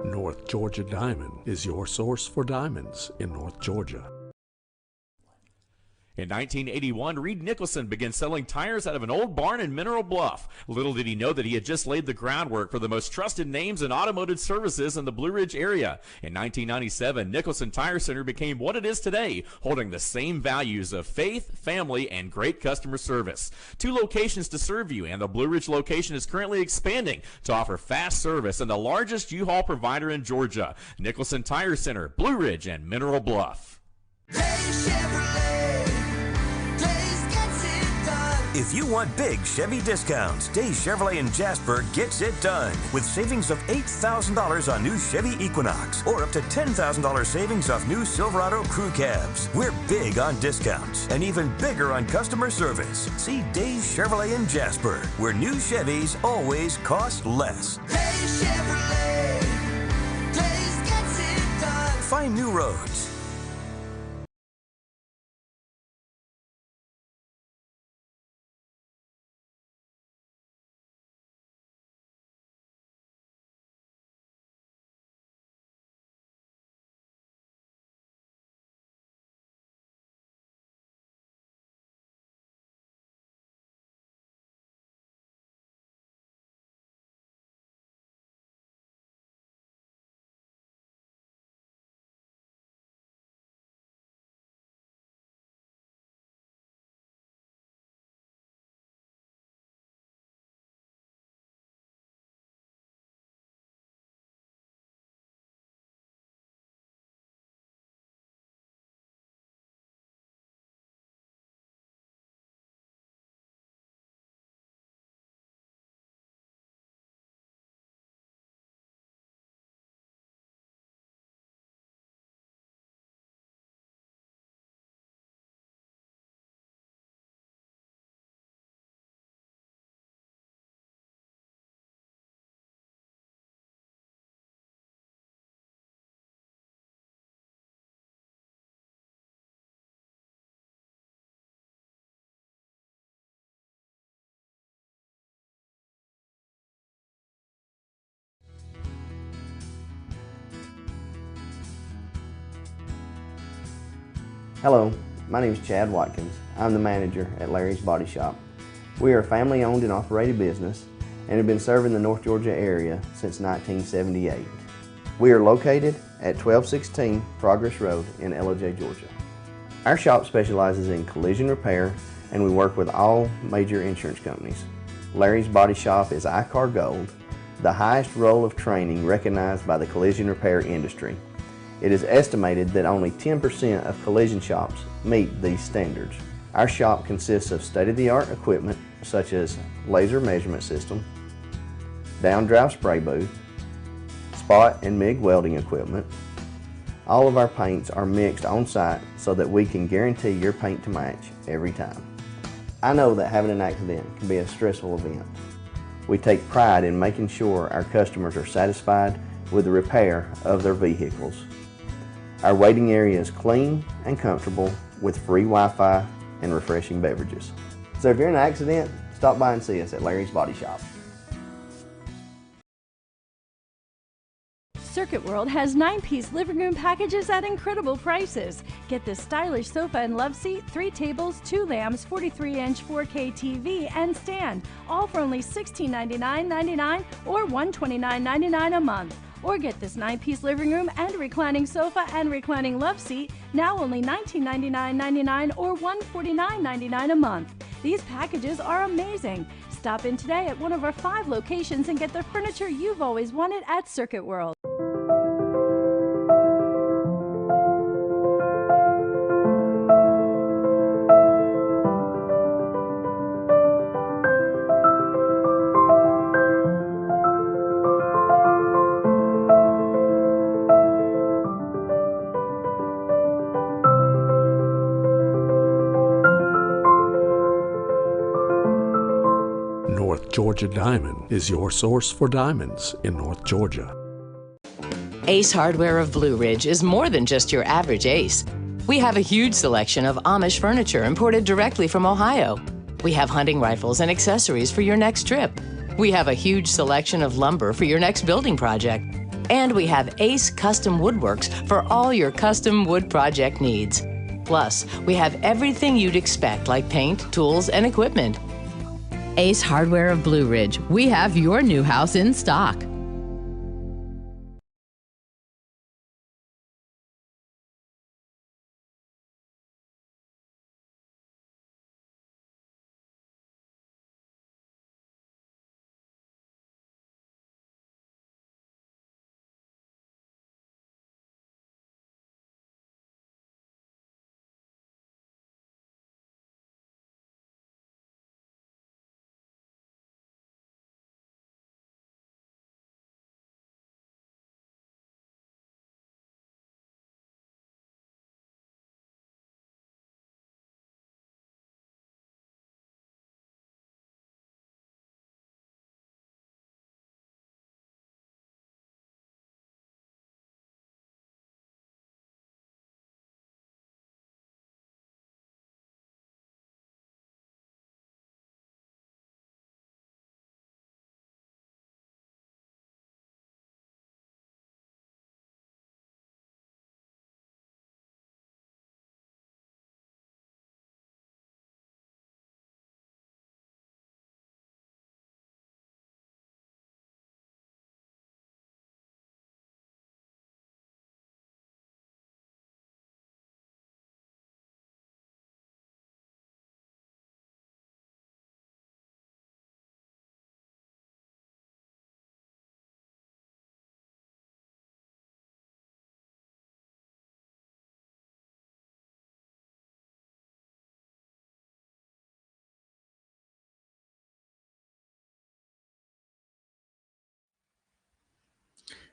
North Georgia Diamond is your source for diamonds in North Georgia. In 1981, Reed Nicholson began selling tires out of an old barn in Mineral Bluff. Little did he know that he had just laid the groundwork for the most trusted names in automotive services in the Blue Ridge area. In 1997, Nicholson Tire Center became what it is today, holding the same values of faith, family, and great customer service. 2 locations to serve you, and the Blue Ridge location is currently expanding to offer fast service and the largest U-Haul provider in Georgia. Nicholson Tire Center, Blue Ridge, and Mineral Bluff. If you want big Chevy discounts, Days Chevrolet in Jasper gets it done with savings of $8,000 on new Chevy Equinox or up to $10,000 savings off new Silverado crew cabs. We're big on discounts and even bigger on customer service. See Days Chevrolet in Jasper, where new Chevys always cost less. Days Chevrolet, Days gets it done. Find new roads. Hello, my name is Chad Watkins. I'm the manager at Larry's Body Shop. We are a family-owned and operated business and have been serving the North Georgia area since 1978. We are located at 1216 Progress Road in Ellijay, Georgia. Our shop specializes in collision repair and we work with all major insurance companies. Larry's Body Shop is ICAR Gold, the highest role of training recognized by the collision repair industry. It is estimated that only 10% of collision shops meet these standards. Our shop consists of state-of-the-art equipment such as laser measurement system, down-drive spray booth, spot and MIG welding equipment. All of our paints are mixed on site so that we can guarantee your paint to match every time. I know that having an accident can be a stressful event. We take pride in making sure our customers are satisfied with the repair of their vehicles. Our waiting area is clean and comfortable with free Wi-Fi and refreshing beverages. So if you're in an accident, stop by and see us at Larry's Body Shop. Circuit World has 9-piece living room packages at incredible prices. Get this stylish sofa and love seat, 3 tables, 2 lamps, 43-inch 4K TV, and stand, all for only $1699.99 or $129.99 a month. Or get this 9-piece living room and reclining sofa and reclining love seat, now only $1999.99 or $149.99 a month. These packages are amazing. Stop in today at one of our 5 locations and get the furniture you've always wanted at Circuit World. North Georgia Diamond is your source for diamonds in North Georgia. Ace Hardware of Blue Ridge is more than just your average Ace. We have a huge selection of Amish furniture imported directly from Ohio. We have hunting rifles and accessories for your next trip. We have a huge selection of lumber for your next building project. And we have Ace Custom Woodworks for all your custom wood project needs. Plus, we have everything you'd expect like paint, tools, and equipment. Ace Hardware of Blue Ridge. We have your new house in stock.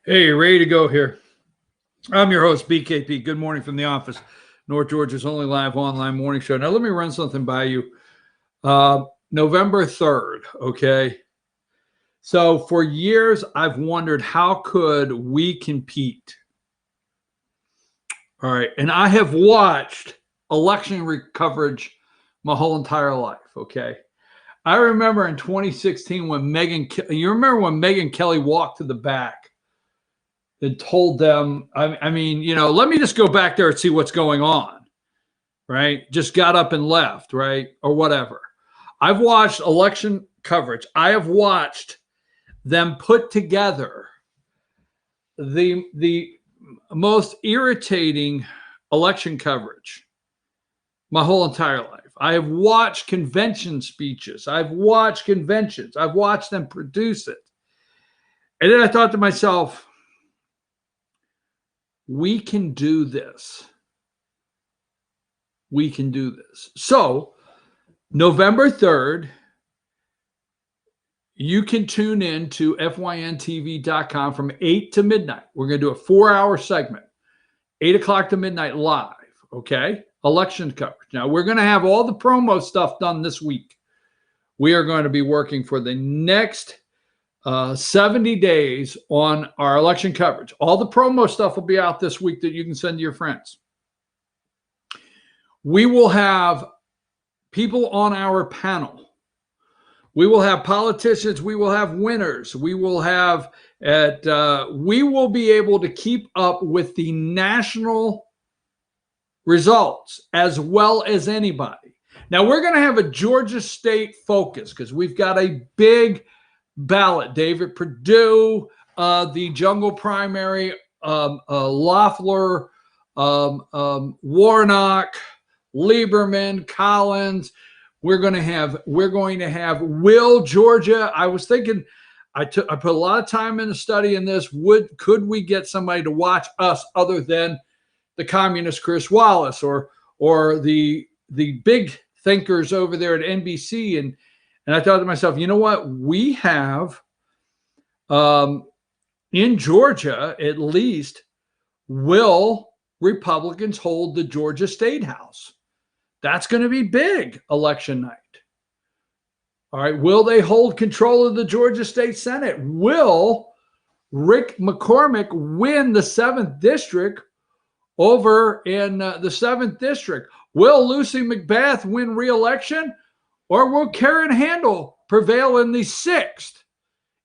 Hey, ready to go here. I'm your host, BKP. Good morning from the office. North Georgia's only live online morning show. Now, let me run something by you. November 3rd, okay? So for years, I've wondered, how could we compete? All right. And I have watched election coverage my whole entire life, okay? I remember in 2016 when you remember when Megyn Kelly walked to the back and told them, I mean, you know, let me just go back there and see what's going on, right? Just got up and left, right? Or whatever. I've watched election coverage. I have watched them put together the most irritating election coverage my whole entire life. I have watched convention speeches. I've watched conventions. I've watched them produce it. And then I thought to myself, we can do this. We can do this. So, November 3rd, you can tune in to fyntv.com from 8 to midnight. We're going to do a 4-hour segment, 8 o'clock to midnight live, okay? Election coverage. Now, we're going to have all the promo stuff done this week. We are going to be working for the next 70 days on our election coverage. All the promo stuff will be out this week that you can send to your friends. We will have people on our panel. We will have politicians. We will have winners. We will have we will be able to keep up with the national results as well as anybody. Now, we're going to have a Georgia State focus because we've got a big ballot. David Perdue, the jungle primary, Loeffler, Warnock, Lieberman, Collins. We're going to have Will, Georgia. I was thinking, I put a lot of time into studying this. Could we get somebody to watch us other than the communist Chris Wallace or the big thinkers over there at NBC? And I thought to myself, you know what? We have in Georgia, at least, will Republicans hold the Georgia State House? That's going to be big election night. All right. Will they hold control of the Georgia State Senate? Will Rick McCormick win the 7th district over in the 7th district? Will Lucy McBath win re-election, or will Karen Handel prevail in the 6th?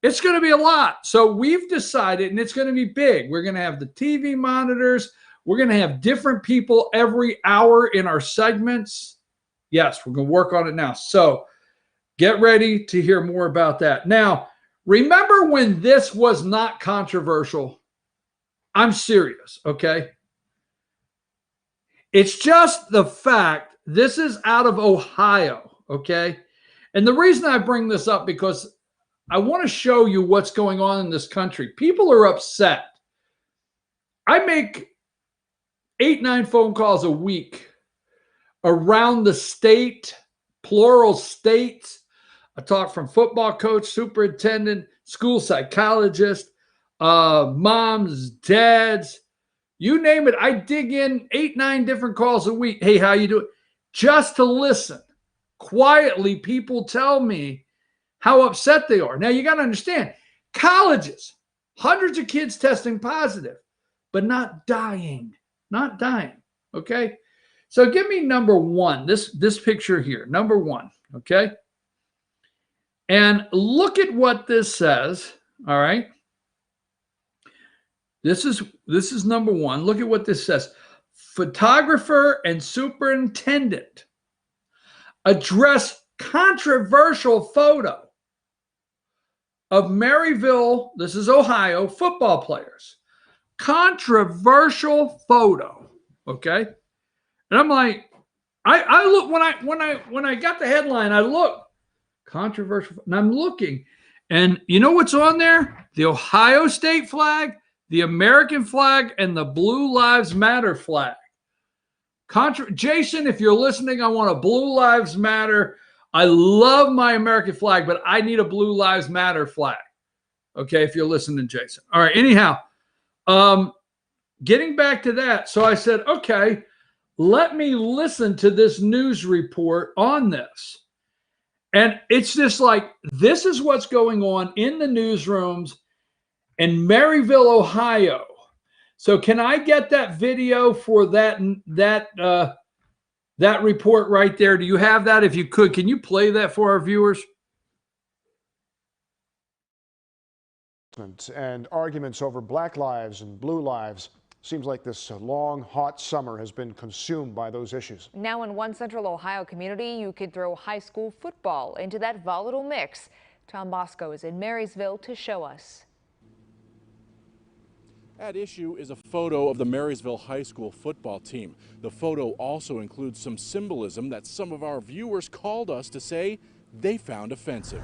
It's going to be a lot. So we've decided, and it's going to be big. We're going to have the TV monitors. We're going to have different people every hour in our segments. Yes, we're going to work on it now. So get ready to hear more about that. Now, remember when this was not controversial? I'm serious, okay? It's just the fact this is out of Ohio, okay? And the reason I bring this up because I want to show you what's going on in this country. People are upset. I make 8-9 phone calls a week around the state, plural states. I talk from football coach, superintendent, school psychologist, moms, dads, you name it. I dig in 8-9 different calls a week. Hey, how you doing? Just to listen. Quietly, people tell me how upset they are. Now, you got to understand, colleges, hundreds of kids testing positive, but not dying. Not dying, okay? So give me number one, this picture here, number one, okay? And look at what this says, all right? This is number one. Look at what this says. Photographer and superintendent address controversial photo of Maryville, this is Ohio, football players. Controversial photo, okay? And I'm like, I look when I got the headline, I look controversial, and I'm looking, and you know what's on there? The Ohio State flag, the American flag, and the Blue Lives Matter flag. Jason, if you're listening, I want a Blue Lives Matter. I love my American flag, but I need a Blue Lives Matter flag. Okay, if you're listening, Jason. All right, anyhow, getting back to that. So I said, okay, let me listen to this news report on this. And it's just like, this is what's going on in the newsrooms in Maryville, Ohio. So can I get that video for that report right there? Do you have that? If you could, can you play that for our viewers? And arguments over black lives and blue lives. Seems like this long, hot summer has been consumed by those issues. Now in one central Ohio community, you could throw high school football into that volatile mix. Tom Bosco is in Marysville to show us. At issue is a photo of the Marysville High School football team. The photo also includes some symbolism that some of our viewers called us to say they found offensive.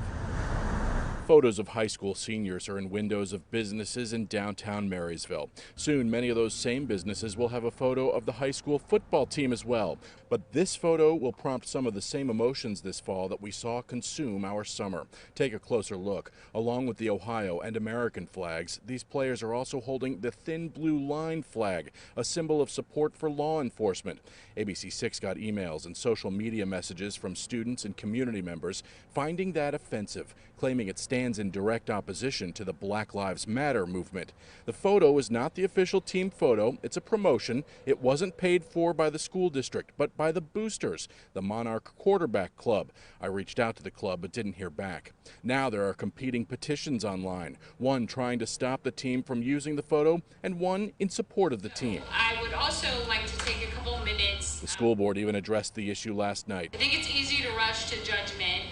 Photos of high school seniors are in windows of businesses in downtown Marysville. Soon, many of those same businesses will have a photo of the high school football team as well. But this photo will prompt some of the same emotions this fall that we saw consume our summer. Take a closer look. Along with the Ohio and American flags, these players are also holding the thin blue line flag, a symbol of support for law enforcement. ABC6 got emails and social media messages from students and community members finding that offensive, claiming it stands in direct opposition to the Black Lives Matter movement. The photo is not the official team photo. It's a promotion. It wasn't paid for by the school district, but by the Boosters, the Monarch Quarterback Club. I reached out to the club but didn't hear back. Now there are competing petitions online, one trying to stop the team from using the photo and one in support of the team. I would also like to take a couple minutes. The school board even addressed the issue last night. I think it's easy to rush to judgment,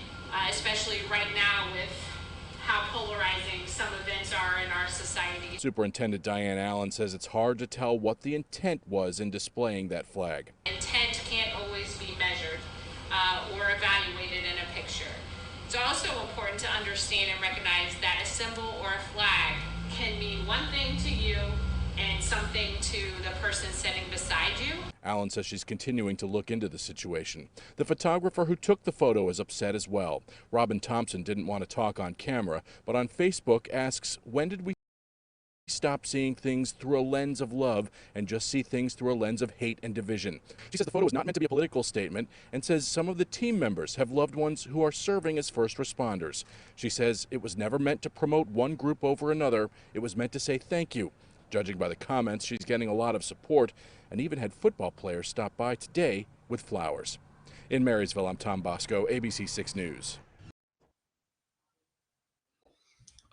especially right now with how polarizing some events are in our society. Superintendent Diane Allen says it's hard to tell what the intent was in displaying that flag. Intent can't always be measured or evaluated in a picture. It's also important to understand and recognize that a symbol or a flag can mean one thing to you and something to the person sitting beside you. Allen says she's continuing to look into the situation. The photographer who took the photo is upset as well. Robin Thompson didn't want to talk on camera, but on Facebook asks, when did we stop seeing things through a lens of love and just see things through a lens of hate and division? She says the photo is not meant to be a political statement and says some of the team members have loved ones who are serving as first responders. She says it was never meant to promote one group over another. It was meant to say thank you. Judging by the comments, she's getting a lot of support and even had football players stop by today with flowers. In Marysville, I'm Tom Bosco, ABC 6 News.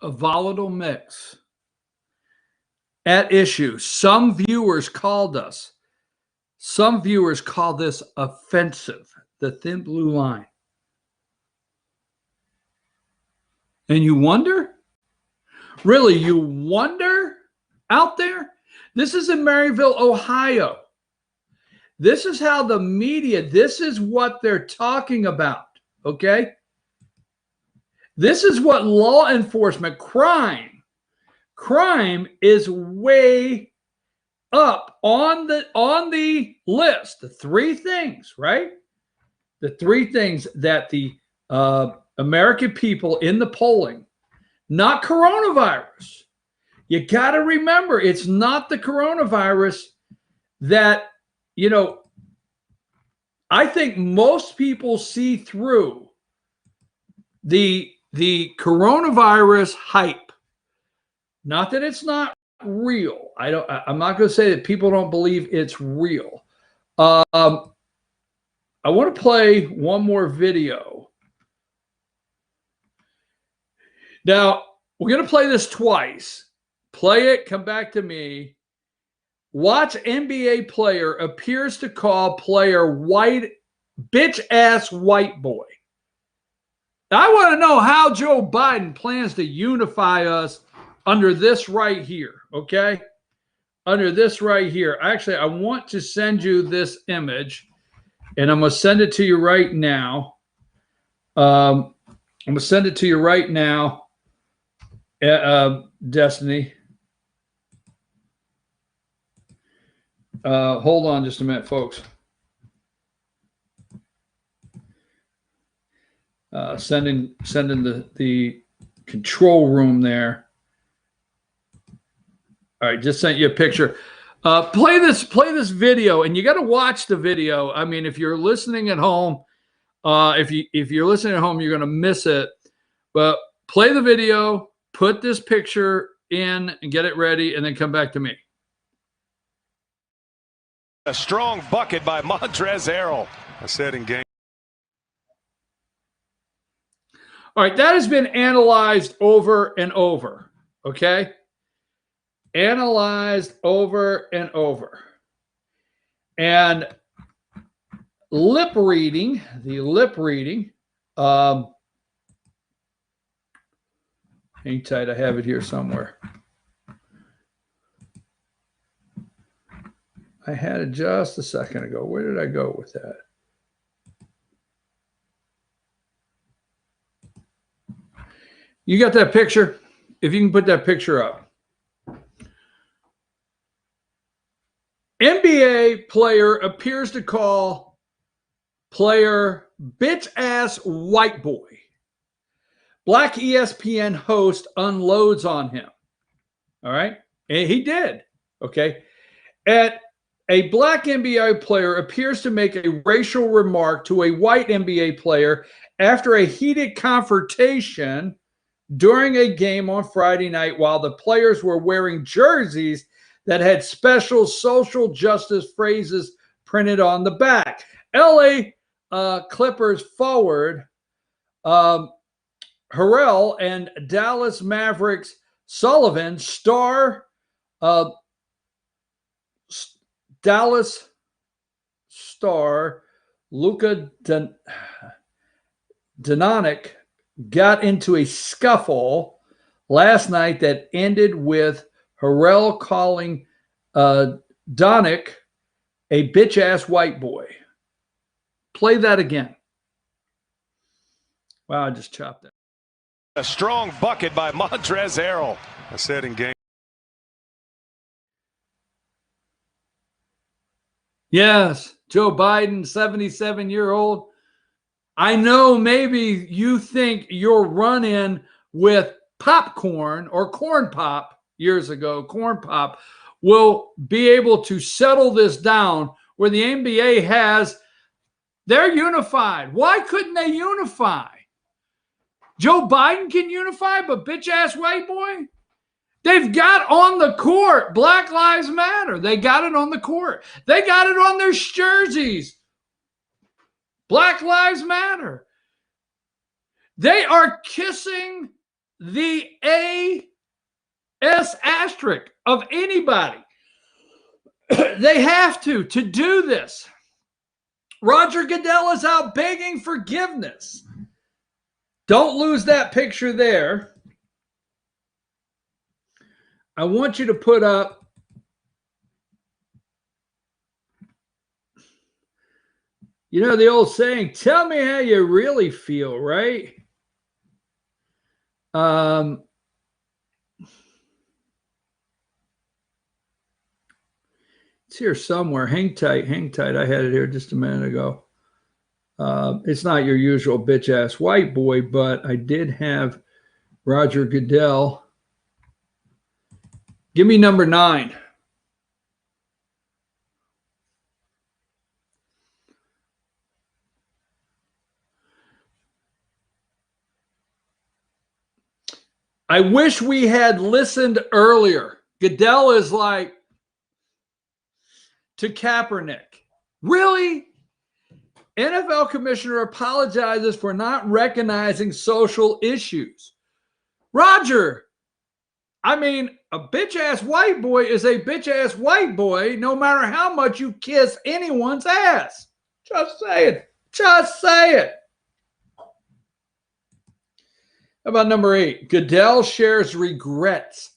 A volatile mix at issue. Some viewers called us. Some viewers call this offensive, the thin blue line. And you wonder? Really, you wonder out there? This is in Maryville, Ohio. This is how the media, this is what they're talking about, okay? This is what law enforcement, crime is way up on the list. The three things, right? The three things that the American people in the polling, not coronavirus. You got to remember, it's not the coronavirus that, you know, I think most people see through the coronavirus hype. Not that it's not real. I'm not going to say that people don't believe it's real. I want to play one more video. Now, we're going to play this twice. Play it, come back to me. Watch NBA player appears to call player white, bitch ass white boy. I want to know how Joe Biden plans to unify us under this right here, okay? Under this right here. Actually, I want to send you this image, and I'm going to send it to you right now. I'm going to send it to you right now, Destiny. Hold on just a minute, folks. Sending the control room there. All right, just sent you a picture. Play this video, and you got to watch the video. I mean, if you're listening at home, if you're listening at home, you're going to miss it. But play the video, put this picture in, and get it ready, and then come back to me. A strong bucket by Montrezl Harrell. I said in game. All right, that has been analyzed over and over, okay? Analyzed over and over. And lip reading, hang tight, I have it here somewhere. I had it just a second ago. Where did I go with that? You got that picture? If you can put that picture up. NBA player appears to call player bitch ass white boy. Black ESPN host unloads on him. All right. And he did. Okay. A black NBA player appears to make a racial remark to a white NBA player after a heated confrontation during a game on Friday night while the players were wearing jerseys that had special social justice phrases printed on the back. LA Clippers forward Harrell and Dallas Mavericks Sullivan Dallas star Luka Doncic got into a scuffle last night that ended with Harrell calling Donick a bitch-ass white boy. Play that again. Wow, I just chopped that. A strong bucket by Montrezl Harrell. I said in game. Yes, Joe Biden, 77-year-old. I know maybe you think your run-in with popcorn or corn pop years ago, corn pop, will be able to settle this down where the NBA they're unified. Why couldn't they unify? Joe Biden can unify, but bitch-ass white boy? They've got on the court Black Lives Matter. They got it on the court. They got it on their jerseys. Black Lives Matter. They are kissing the AS asterisk of anybody. They have to do this. Roger Goodell is out begging forgiveness. Don't lose that picture there. I want you to put up the old saying, tell me how you really feel, right? It's here somewhere. Hang tight. I had it here just a minute ago. It's not your usual bitch-ass white boy, but I did have Roger Goodell. Give me number 9. I wish we had listened earlier. Goodell is like to Kaepernick. Really? NFL commissioner apologizes for not recognizing social issues. Roger, I mean, a bitch-ass white boy is a bitch-ass white boy no matter how much you kiss anyone's ass. Just say it. Just say it. How about number 8? Goodell shares regrets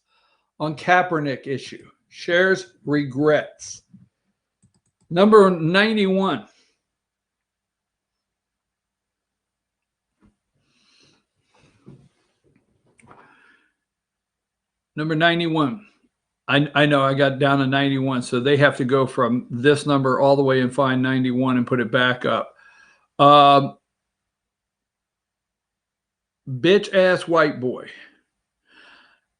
on Kaepernick issue. Shares regrets. Number 91. Number 91. I know I got down to 91, so they have to go from this number all the way and find 91 and put it back up. Bitch ass white boy.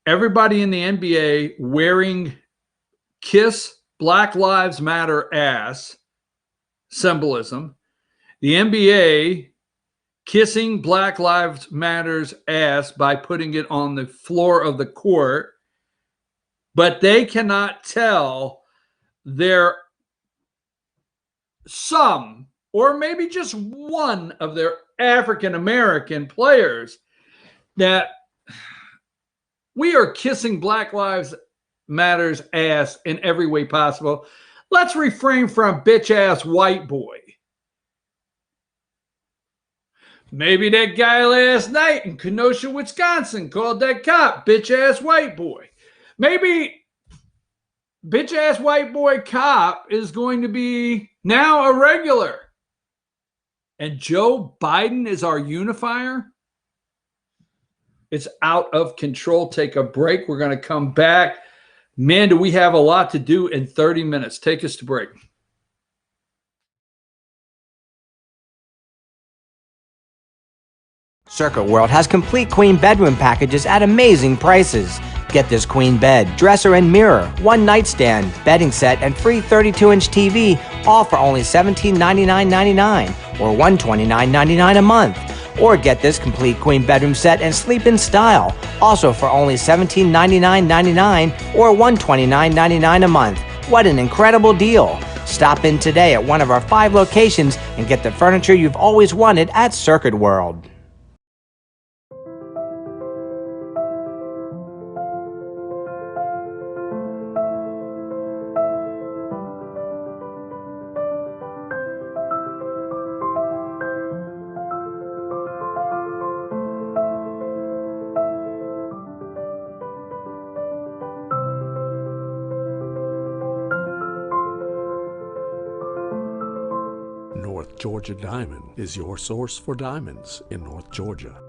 Everybody in the NBA wearing Kiss Black Lives Matter ass symbolism. The NBA kissing Black Lives Matter's ass by putting it on the floor of the court, but they cannot tell some or maybe just one of their African American players that we are kissing Black Lives Matter's ass in every way possible. Let's refrain from bitch ass white boy. Maybe that guy last night in Kenosha, Wisconsin called that cop bitch-ass white boy. Maybe bitch-ass white boy cop is going to be now a regular. And Joe Biden is our unifier. It's out of control. Take a break. We're going to come back. Man, do we have a lot to do in 30 minutes. Take us to break. Circuit World has complete queen bedroom packages at amazing prices. Get this queen bed, dresser and mirror, one nightstand, bedding set, and free 32-inch TV, all for only $1799.99 or $129.99 a month. Or get this complete queen bedroom set and sleep in style, also for only $1799.99 or $129.99 a month. What an incredible deal! Stop in today at one of our 5 locations and get the furniture you've always wanted at Circuit World. Georgia Diamond is your source for diamonds in North Georgia.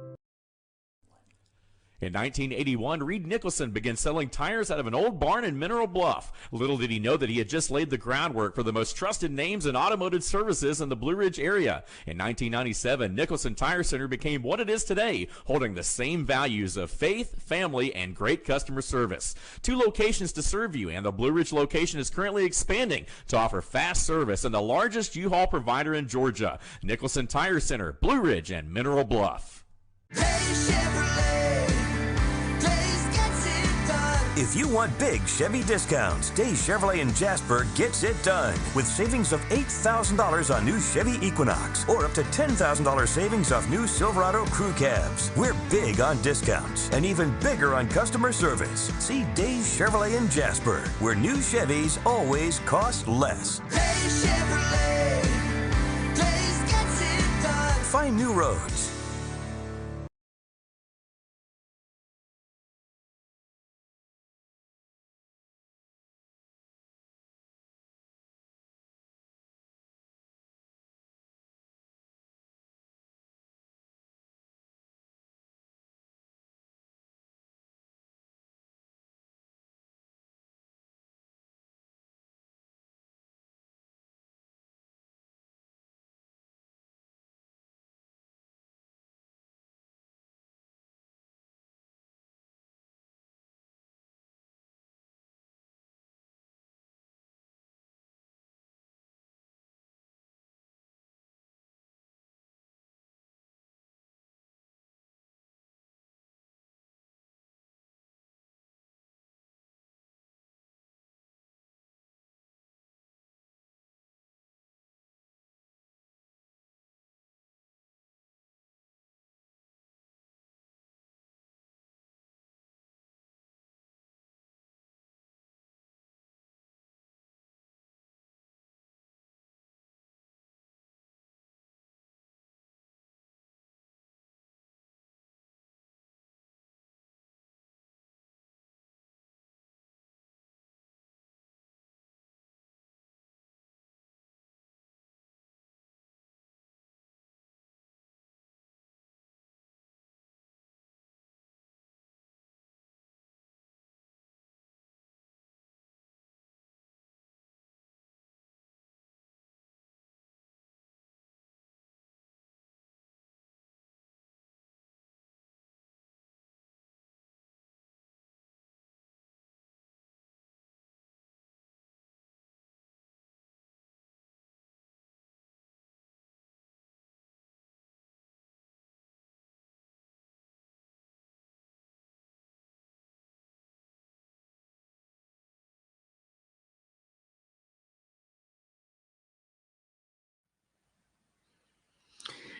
In 1981, Reed Nicholson began selling tires out of an old barn in Mineral Bluff. Little did he know that he had just laid the groundwork for the most trusted names in automotive services in the Blue Ridge area. In 1997, Nicholson Tire Center became what it is today, holding the same values of faith, family, and great customer service. 2 locations to serve you, and the Blue Ridge location is currently expanding to offer fast service and the largest U-Haul provider in Georgia. Nicholson Tire Center, Blue Ridge, and Mineral Bluff. If you want big Chevy discounts, Days Chevrolet in Jasper gets it done with savings of $8,000 on new Chevy Equinox or up to $10,000 savings off new Silverado crew cabs. We're big on discounts and even bigger on customer service. See Days Chevrolet in Jasper, where new Chevys always cost less. Days Chevrolet, Days gets it done. Find new roads.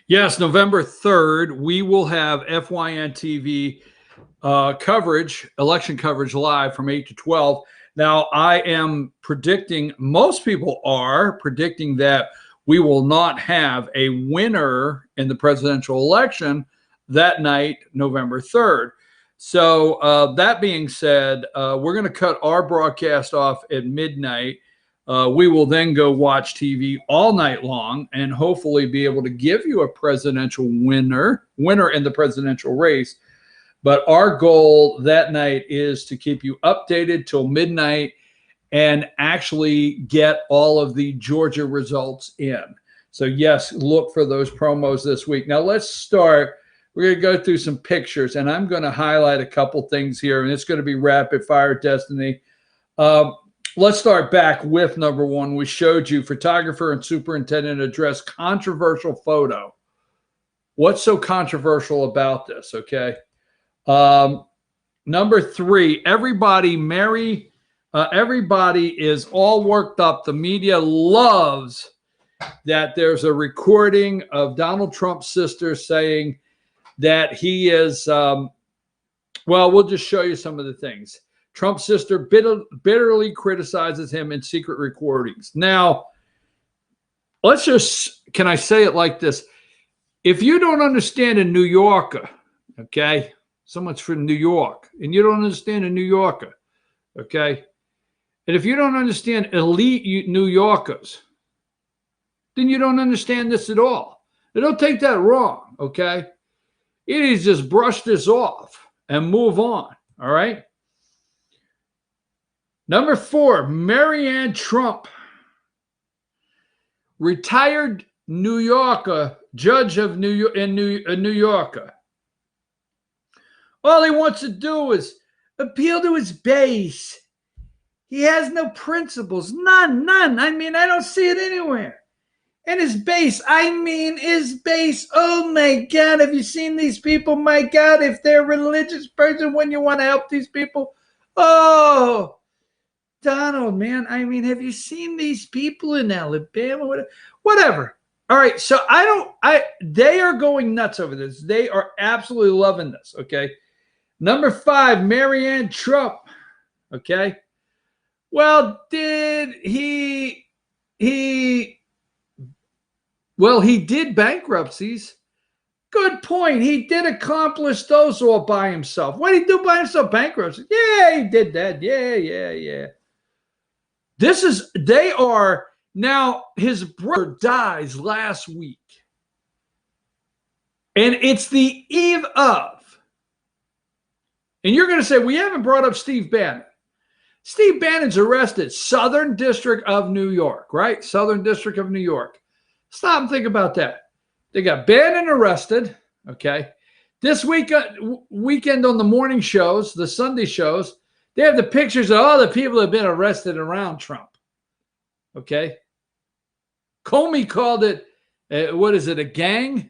Yes, November 3rd, we will have FYN TV coverage, election coverage live from 8 to 12. Now, I am predicting, most people are predicting that we will not have a winner in the presidential election that night, November 3rd. So that being said, we're going to cut our broadcast off at midnight. We will then go watch TV all night long and hopefully be able to give you a presidential winner in the presidential race. But our goal that night is to keep you updated till midnight and actually get all of the Georgia results in. So yes, look for those promos this week. Now let's start. We're going to go through some pictures, and I'm going to highlight a couple things here, and it's going to be rapid fire, Destiny. Let's start back with number one. We showed you photographer and superintendent address controversial photo. What's so controversial about this? Okay. Number three, everybody is all worked up. The media loves that there's a recording of Donald Trump's sister saying that he is, well, we'll just show you some of the things. Trump's sister bitterly criticizes him in secret recordings. Now, let's just, can I say it like this? If you don't understand a New Yorker, okay, so much for New York, and you don't understand a New Yorker, okay, and if you don't understand elite New Yorkers, then you don't understand this at all. They don't take that wrong, okay? You need to just brush this off and move on, all right? Number 4, Marianne Trump, retired New Yorker, judge of New York in New Yorker. All he wants to do is appeal to his base. He has no principles, none. I mean, I don't see it anywhere. And his base, oh my God, have you seen these people? My God, if they're a religious person, when you want to help these people, oh, Donald, man, I mean, have you seen these people in Alabama? Whatever. All right, so they are going nuts over this. They are absolutely loving this, okay? Number 5, Marianne Trump, okay? Well, he did bankruptcies. Good point. He did accomplish those all by himself. What did he do by himself? Bankruptcy. Yeah, he did that. Yeah. Now, his brother dies last week. And it's the eve of. And you're going to say, we haven't brought up Steve Bannon. Steve Bannon's arrested, Southern District of New York, right? Southern District of New York. Stop and think about that. They got Bannon arrested, okay? This weekend on the morning shows, the Sunday shows, they have the pictures of all the people that have been arrested around Trump, okay? Comey called it, a gang?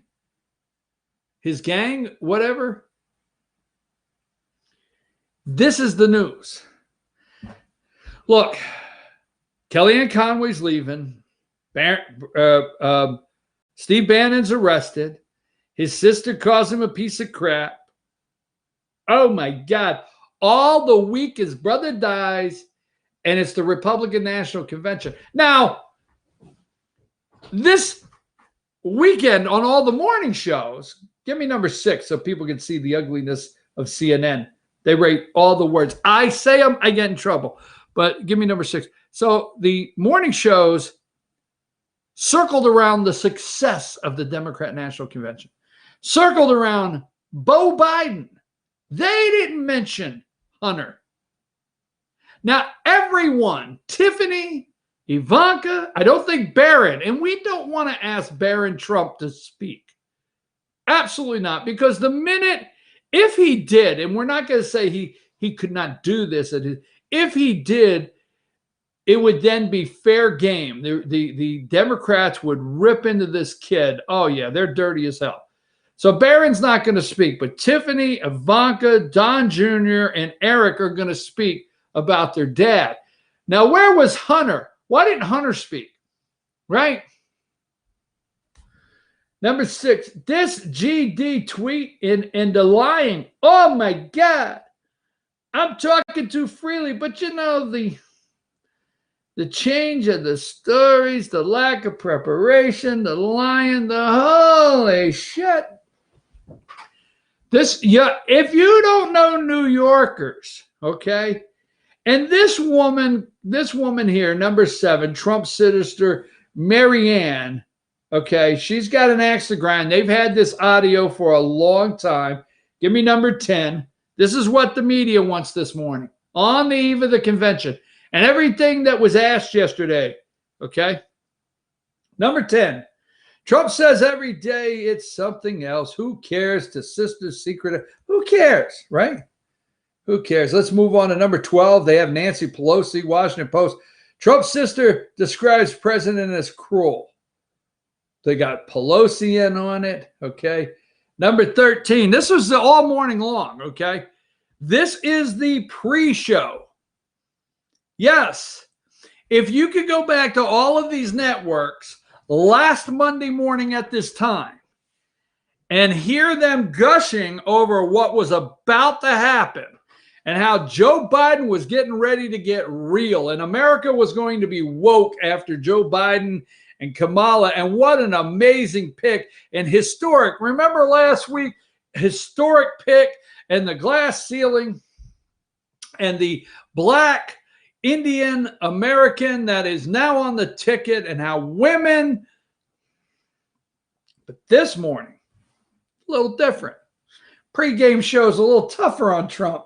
His gang, whatever. This is the news. Look, Kellyanne Conway's leaving. Steve Bannon's arrested. His sister calls him a piece of crap. Oh, my God. All the week his brother dies, and it's the Republican National Convention. Now, this weekend on all the morning shows, give me number 6 so people can see the ugliness of CNN. They rate all the words. I say them, I get in trouble. But give me number 6. So the morning shows circled around the success of the Democrat National Convention, circled around Beau Biden. They didn't mention Hunter. Now, everyone, Tiffany, Ivanka, I don't think Barron, and we don't want to ask Barron Trump to speak. Absolutely not, because the minute, if he did, and we're not going to say he could not do this, if he did, it would then be fair game. The Democrats would rip into this kid. Oh, yeah, they're dirty as hell. So Barron's not going to speak, but Tiffany, Ivanka, Don Jr., and Eric are going to speak about their dad. Now, where was Hunter? Why didn't Hunter speak? Right? Number 6, this GD tweet in the lying. Oh, my God. I'm talking too freely, but you know, the change of the stories, the lack of preparation, the lying, the holy shit. If you don't know New Yorkers, okay, and this woman here, number 7, Trump's sister, Marianne, okay, she's got an axe to grind. They've had this audio for a long time. Give me number 10. This is what the media wants this morning on the eve of the convention and everything that was asked yesterday, okay? Number 10, Trump says every day it's something else. Who cares? To sister's secret. Who cares, right? Who cares? Let's move on to number 12. They have Nancy Pelosi, Washington Post. Trump's sister describes president as cruel. They got Pelosi in on it, okay? Number 13. This was all morning long, okay? This is the pre-show. Yes. If you could go back to all of these networks last Monday morning at this time and hear them gushing over what was about to happen and how Joe Biden was getting ready to get real and America was going to be woke after Joe Biden and Kamala, and what an amazing pick and historic. Remember last week, historic pick and the glass ceiling and the black Indian American that is now on the ticket and how women But this morning, a little different. Pre-game show's a little tougher on Trump.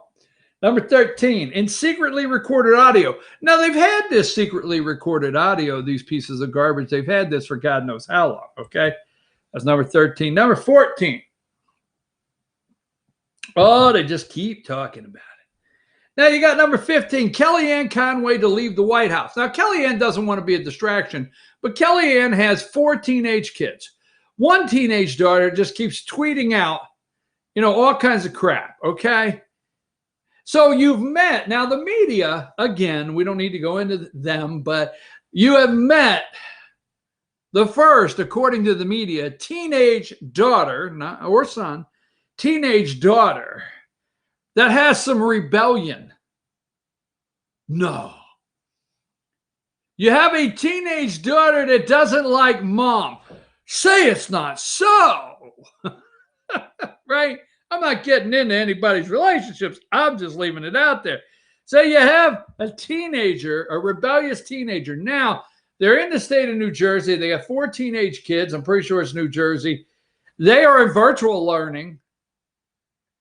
Number 13, in secretly recorded audio. Now, they've had this secretly recorded audio, these pieces of garbage. They've had this for God knows how long, okay? That's number 13. Number 14. Oh, they just keep talking about it. Now, you got number 15, Kellyanne Conway to leave the White House. Now, Kellyanne doesn't want to be a distraction, but Kellyanne has 4 teenage kids. One teenage daughter just keeps tweeting out, all kinds of crap, okay? So you've met, now the media, again, we don't need to go into them, but you have met the first, according to the media, teenage daughter, or son, teenage daughter that has some rebellion. No. You have a teenage daughter that doesn't like mom. Say it's not so. Right? I'm not getting into anybody's relationships. I'm just leaving it out there. So you have a teenager, a rebellious teenager. Now, they're in the state of New Jersey. They have 4 teenage kids. I'm pretty sure it's New Jersey. They are in virtual learning.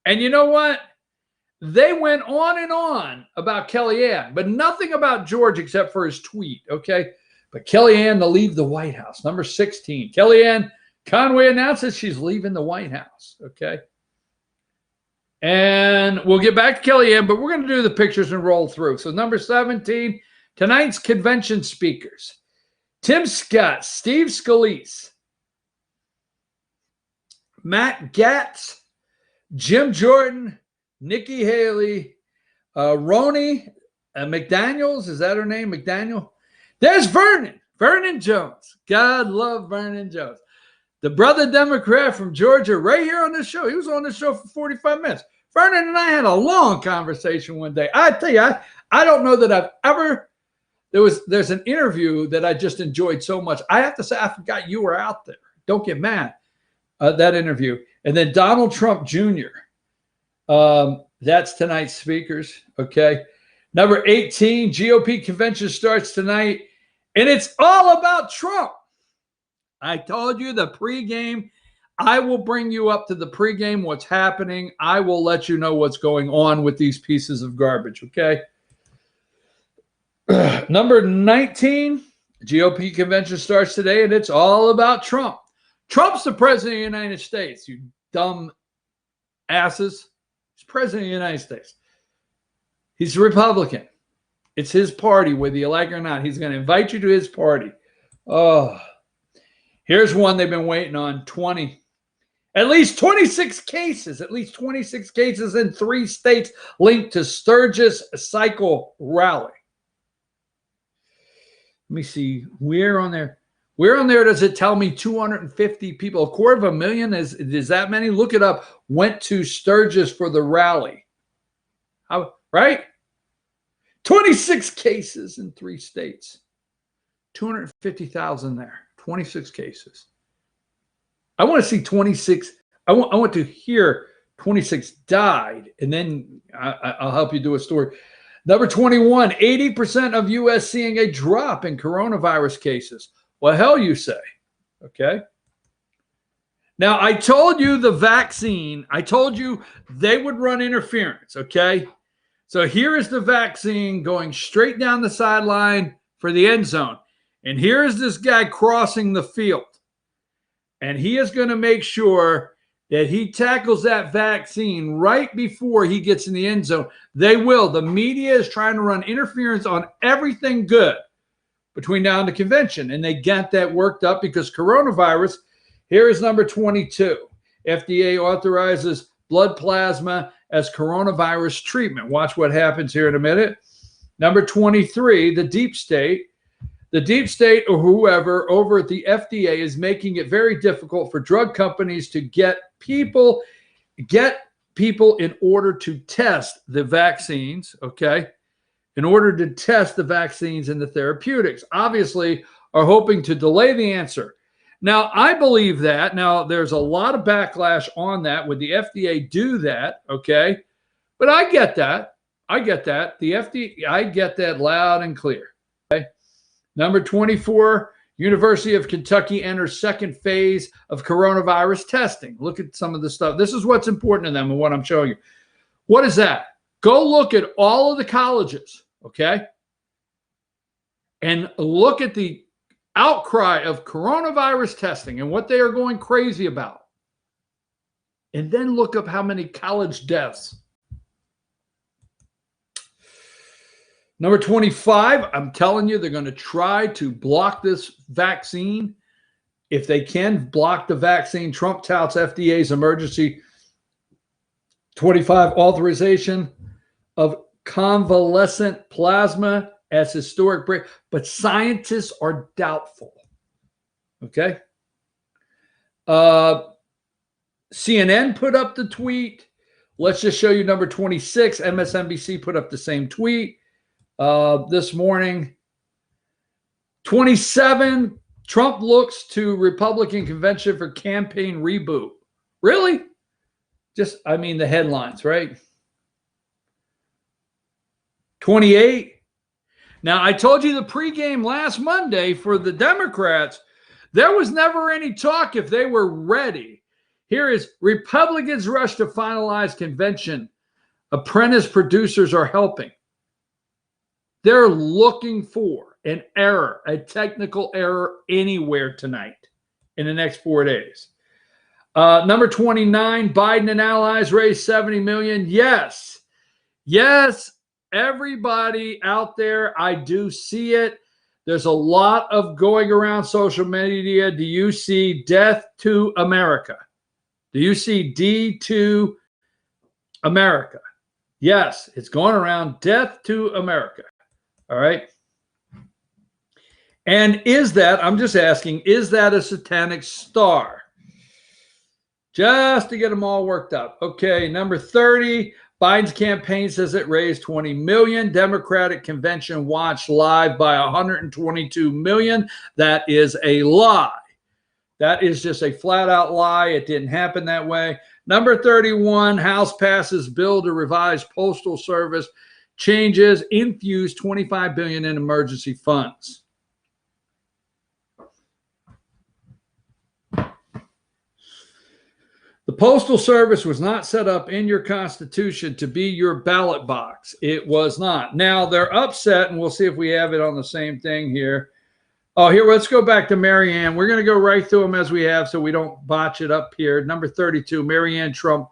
And you know what? They went on and on about Kellyanne, but nothing about George except for his tweet, okay? But Kellyanne to leave the White House. Number 16, Kellyanne Conway announces she's leaving the White House, okay? And we'll get back to Kellyanne, but we're going to do the pictures and roll through. So number 17, tonight's convention speakers. Tim Scott, Steve Scalise, Matt Gaetz, Jim Jordan, Nikki Haley, Roni McDaniels. Is that her name, McDaniel? There's Vernon Jones. God love Vernon Jones. The brother Democrat from Georgia right here on this show. He was on this show for 45 minutes. Vernon and I had a long conversation one day. I tell you, I don't know that I've ever, there's an interview that I just enjoyed so much. I have to say, I forgot you were out there. Don't get mad. That interview. And then Donald Trump Jr. That's tonight's speakers. Okay. Number 18, GOP convention starts tonight. And it's all about Trump. I told you the pregame. I will bring you up to the pregame, what's happening. I will let you know what's going on with these pieces of garbage, okay? Number 19, GOP convention starts today, and it's all about Trump. Trump's the president of the United States, you dumb asses. He's president of the United States. He's a Republican. It's his party, whether you like it or not. He's going to invite you to his party. Oh, here's one they've been waiting on, 20. At least 26 cases in 3 states linked to Sturgis Cycle Rally. Let me see. Where on there does it tell me 250 people? 250,000 is that many? Look it up. Went to Sturgis for the rally. How, right? 26 cases in 3 states. 250,000 there. 26 cases. I want to see 26. I want to hear 26 died, and then I'll help you do a story. Number 21, 80% of U.S. seeing a drop in coronavirus cases. Well, hell you say. Okay. Now, I told you the vaccine, I told you they would run interference. Okay. So here is the vaccine going straight down the sideline for the end zone. And here is this guy crossing the field. And he is going to make sure that he tackles that vaccine right before he gets in the end zone. They will. The media is trying to run interference on everything good between now and the convention. And they got that worked up because coronavirus, here is number 22. FDA authorizes blood plasma as coronavirus treatment. Watch what happens here in a minute. Number 23, the deep state. The deep state or whoever over at the FDA is making it very difficult for drug companies to get people in order to test the vaccines, okay? In order to test the vaccines and the therapeutics. Obviously, are hoping to delay the answer. Now, I believe that. Now, there's a lot of backlash on that. Would the FDA do that, okay? But I get that. I get that. The FDA, I get that loud and clear, okay? Number 24, University of Kentucky enters second phase of coronavirus testing. Look at some of the stuff. This is what's important to them and what I'm showing you. What is that? Go look at all of the colleges, okay? And look at the outcry of coronavirus testing and what they are going crazy about. And then look up how many college deaths. Number 25, I'm telling you, they're going to try to block this vaccine. If they can block the vaccine, Trump touts FDA's emergency 25 authorization of convalescent plasma as historic break, but scientists are doubtful. Okay. CNN put up the tweet. Let's just show you number 26. MSNBC put up the same tweet this morning. 27, Trump looks to Republican convention for campaign reboot. Really? Just, I mean, the headlines, right? 28. Now, I told you the pregame last Monday for the Democrats, there was never any talk if they were ready. Here is Republicans rush to finalize convention. Apprentice producers are helping. They're looking for an error, a technical error anywhere tonight in the next 4 days. Number 29, Biden and allies raise $70 million. Yes. Yes, everybody out there, I do see it. There's a lot of going around social media. Do you see Death to America? Do you see D to America? Yes, it's going around, Death to America. All right. And is that, I'm just asking, is that a satanic star? Just to get them all worked up. Okay, number 30, Biden's campaign says it raised $20 million. Democratic convention watched live by 122 million. That is a lie. That is just a flat out lie. It didn't happen that way. Number 31, House passes bill to revise Postal Service changes, infuse $25 billion in emergency funds. The Postal Service was not set up in your Constitution to be your ballot box. It was not. Now, they're upset, and we'll see if we have it on the same thing here. Oh, here, let's go back to Marianne. We're going to go right through them as we have so we don't botch it up here. Number 32, Marianne Trump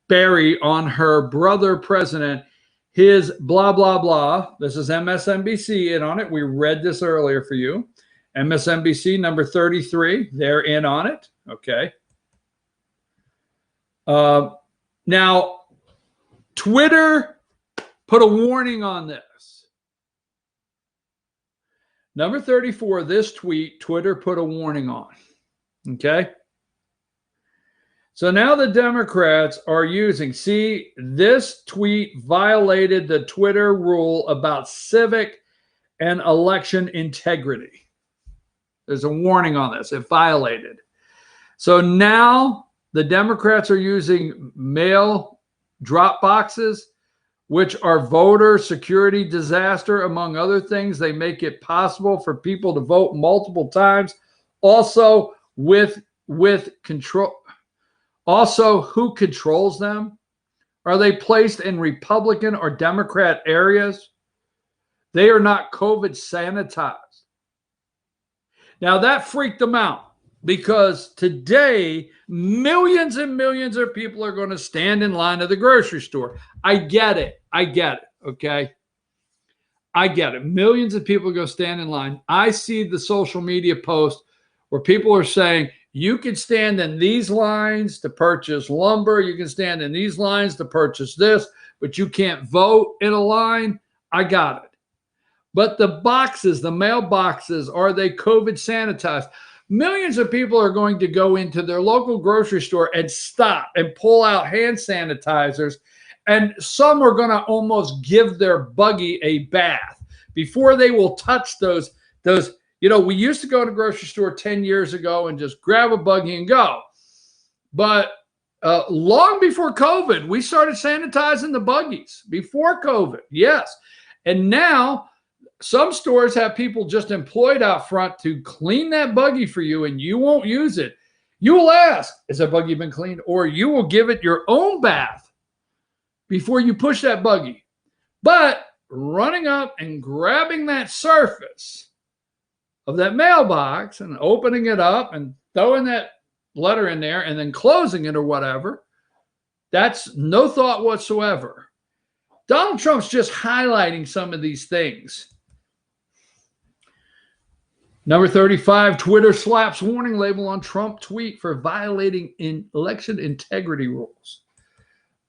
Barry on her brother president, his blah, blah, blah. This is MSNBC in on it. We read this earlier for you. MSNBC number 33, they're in on it. Okay. Now, Twitter put a warning on this. Number 34, this tweet, Twitter put a warning on. Okay. So now the Democrats are using, see, this tweet violated the Twitter rule about civic and election integrity. There's a warning on this. It violated. So now the Democrats are using mail drop boxes, which are voter security disaster, among other things. They make it possible for people to vote multiple times. Also with control. Also, who controls them? Are they placed in Republican or Democrat areas? They are not COVID sanitized. Now that freaked them out because today millions and millions of people are going to stand in line at the grocery store. I get it. Okay. I get it. Millions of people go stand in line. I see the social media post where people are saying, you can stand in these lines to purchase lumber. You can stand in these lines to purchase this, but you can't vote in a line. I got it. But the boxes, the mailboxes, are they COVID sanitized? Millions of people are going to go into their local grocery store and stop and pull out hand sanitizers. And some are going to almost give their buggy a bath before they will touch those. You know, we used to go to the grocery store 10 years ago and just grab a buggy and go. But long before COVID, we started sanitizing the buggies before COVID. Yes. And now some stores have people just employed out front to clean that buggy for you, and you won't use it. You will ask, has that buggy been cleaned? Or you will give it your own bath before you push that buggy. But running up and grabbing that surface of that mailbox and opening it up and throwing that letter in there and then closing it or whatever, that's no thought whatsoever. Donald Trump's just highlighting some of these things. Number 35, Twitter slaps warning label on Trump tweet for violating election integrity rules.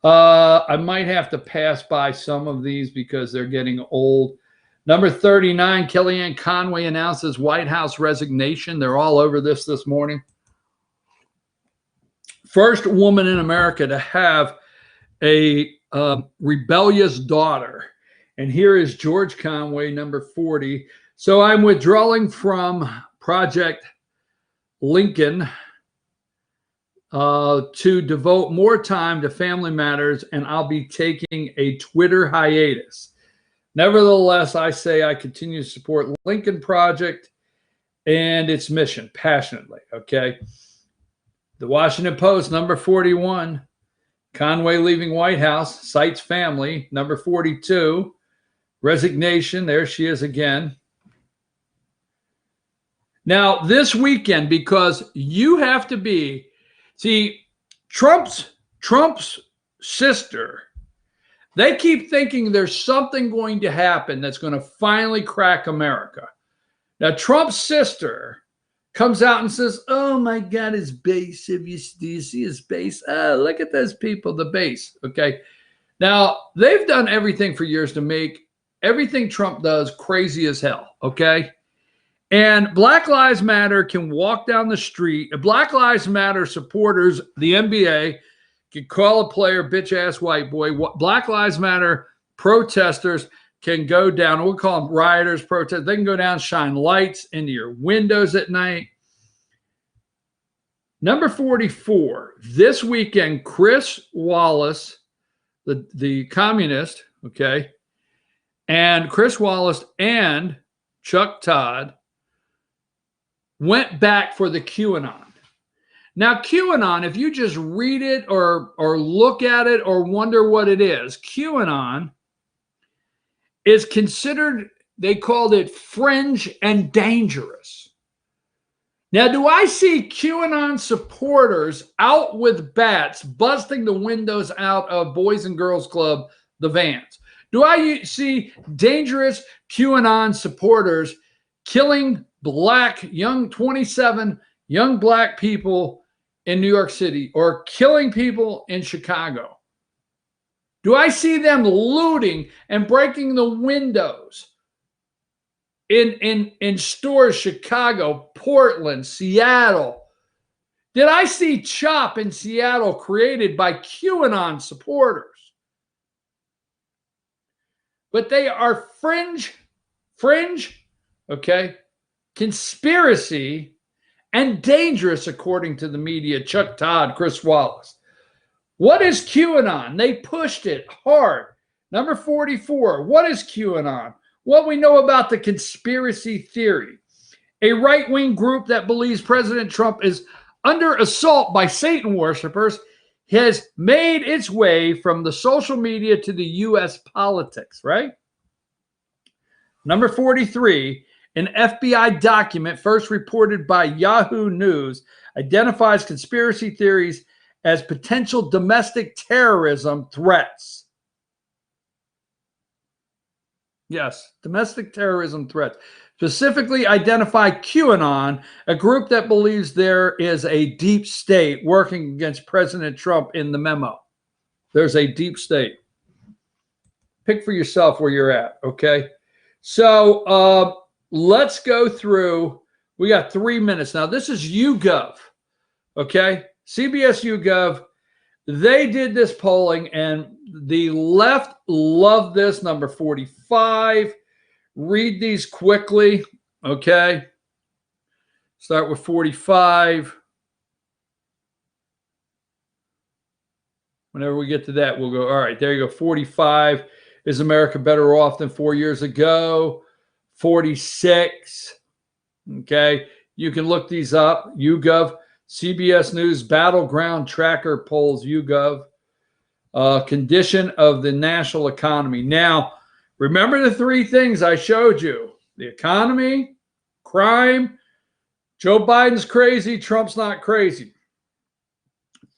I might have to pass by some of these because they're getting old. Number 39, Kellyanne Conway announces White House resignation. They're all over this morning. First woman in America to have a rebellious daughter. And here is George Conway, number 40. So I'm withdrawing from Project Lincoln to devote more time to family matters, and I'll be taking a Twitter hiatus. Nevertheless, I say I continue to support Lincoln Project and its mission passionately, okay? The Washington Post, number 41, Conway leaving White House, cites family. Number 42, resignation. There she is again. Now, this weekend, because you have to be, see, Trump's sister, they keep thinking there's something going to happen that's going to finally crack America. Now, Trump's sister comes out and says, oh my God, his base. Do you see his base? Oh, look at those people, the base. Okay. Now, they've done everything for years to make everything Trump does crazy as hell. Okay. And Black Lives Matter can walk down the street. Black Lives Matter supporters, the NBA, can call a player bitch ass white boy. Black Lives Matter protesters can go down, we'll call them rioters, protesters. They can go down, shine lights into your windows at night. Number 44, this weekend, Chris Wallace, the communist, okay, and Chris Wallace and Chuck Todd went back for the QAnon. Now, QAnon, if you just read it or look at it or wonder what it is, QAnon is considered, they called it fringe and dangerous. Now, do I see QAnon supporters out with bats busting the windows out of Boys and Girls Club, the Vans? Do I see dangerous QAnon supporters killing black, young 27 young black people in New York City or killing people in Chicago? Do I see them looting and breaking the windows in stores, Chicago, Portland, Seattle? Did I see CHOP in Seattle created by QAnon supporters? But they are fringe, okay, conspiracy and dangerous, according to the media, Chuck Todd, Chris Wallace. What is QAnon? They pushed it hard. Number 44, what is QAnon? What we know about the conspiracy theory. A right-wing group that believes President Trump is under assault by Satan worshipers has made its way from the social media to the U.S. politics, right? Number 43, an FBI document first reported by Yahoo News identifies conspiracy theories as potential domestic terrorism threats. Yes, domestic terrorism threats. Specifically identify QAnon, a group that believes there is a deep state working against President Trump in the memo. There's a deep state. Pick for yourself where you're at, okay? So let's go through. We got 3 minutes. Now, this is YouGov, okay? CBS YouGov. They did this polling, and the left loved this, number 45. Read these quickly, okay? Start with 45. Whenever we get to that, we'll go, all right, there you go. 45, is America better off than 4 years ago? 46. Okay, you can look these up. YouGov, CBS News, Battleground Tracker polls, YouGov. Condition of the national economy. Now, remember the three things I showed you: the economy, crime, Joe Biden's crazy, Trump's not crazy.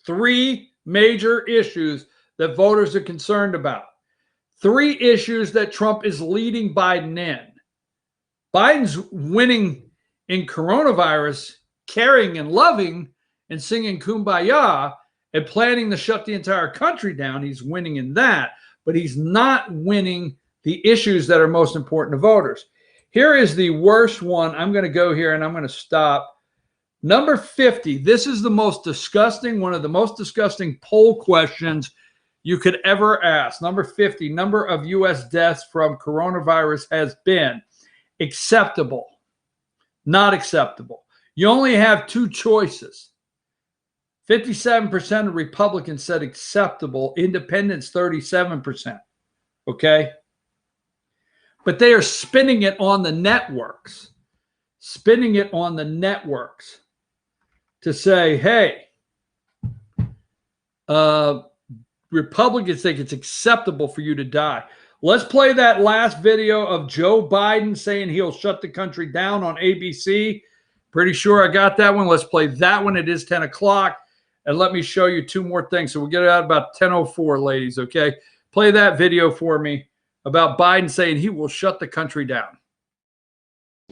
Three major issues that voters are concerned about. Three issues that Trump is leading Biden in. Biden's winning in coronavirus, caring and loving and singing Kumbaya and planning to shut the entire country down. He's winning in that, but he's not winning the issues that are most important to voters. Here is the worst one. I'm going to go here and I'm going to stop. Number 50. This is the most disgusting, one of the most disgusting poll questions you could ever ask. Number 50. Number of U.S. deaths from coronavirus has been acceptable, not acceptable. You only have two choices. 57% of Republicans said acceptable. Independents, 37%. Okay? But they are spinning it on the networks. Spinning it on the networks to say, hey, Republicans think it's acceptable for you to die. Let's play that last video of Joe Biden saying he'll shut the country down on ABC. Pretty sure I got that one. Let's play that one. It is 10 o'clock. And let me show you two more things. So we'll get it out about 10:04, ladies, okay? Play that video for me about Biden saying he will shut the country down.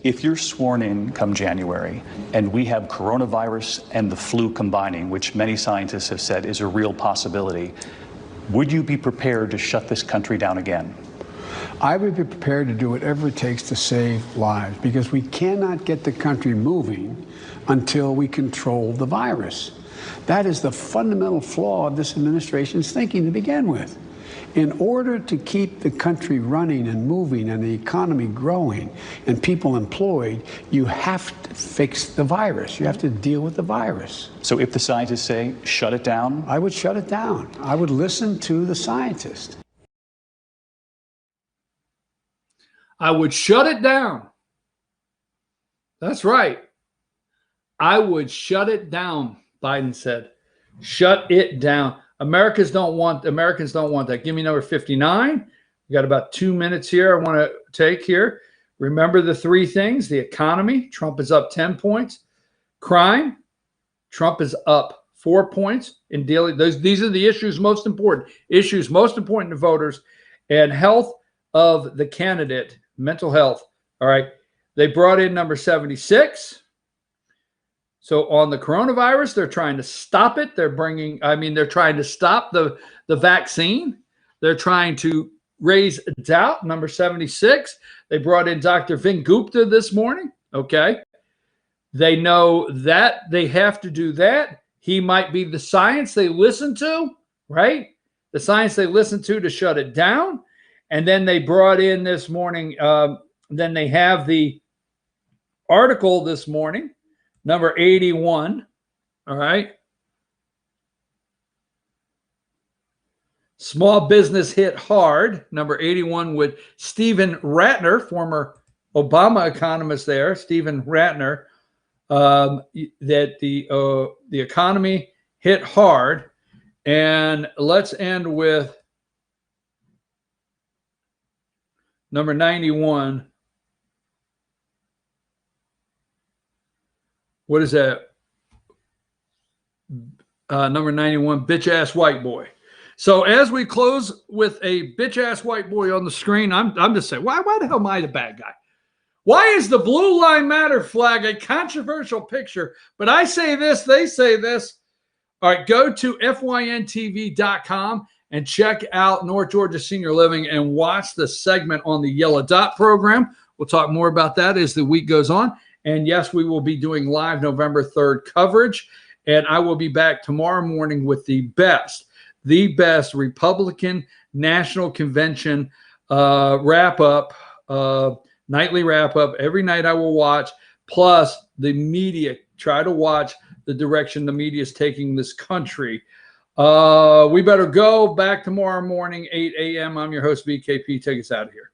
If you're sworn in come January and we have coronavirus and the flu combining, which many scientists have said is a real possibility, would you be prepared to shut this country down again? I would be prepared to do whatever it takes to save lives, because we cannot get the country moving until we control the virus. That is the fundamental flaw of this administration's thinking to begin with. In order to keep the country running and moving and the economy growing and people employed, you have to fix the virus. You have to deal with the virus. So if the scientists say, shut it down? I would shut it down. I would listen to the scientists. I would shut it down. That's right. I would shut it down, Biden said. Shut it down. Americans don't want that. Give me number 59. We got about 2 minutes here I want to take here. Remember the three things: the economy, Trump is up 10 points. Crime, Trump is up 4 points in daily. These are the issues most important to voters. And health of the candidate, mental health. All right. They brought in number 76. So on the coronavirus, they're trying to stop it. They're trying to stop the vaccine. They're trying to raise doubt. Number 76. They brought in Dr. Vin Gupta this morning. Okay. They know that they have to do that. He might be the science they listen to, right? The science they listen to shut it down. And then they brought in this morning, then they have the article this morning, number 81, all right? Small business hit hard, number 81, with Stephen Ratner, former Obama economist there, Stephen Ratner, that the economy hit hard. And let's end with number 91. What is that? Number 91, bitch ass white boy. So as we close with a bitch ass white boy on the screen, I'm just saying, why the hell am I the bad guy? Why is the Blue Line Matter flag a controversial picture? But I say this, they say this. All right, go to FYNTV.com and check out North Georgia Senior Living and watch the segment on the Yellow Dot program. We'll talk more about that as the week goes on. And yes, we will be doing live November 3rd coverage. And I will be back tomorrow morning with the best Republican National Convention wrap-up, nightly wrap-up. Every night I will watch, plus the media. Try to watch the direction the media is taking this country. We better go back tomorrow morning, 8 a.m. I'm your host, BKP. Take us out of here.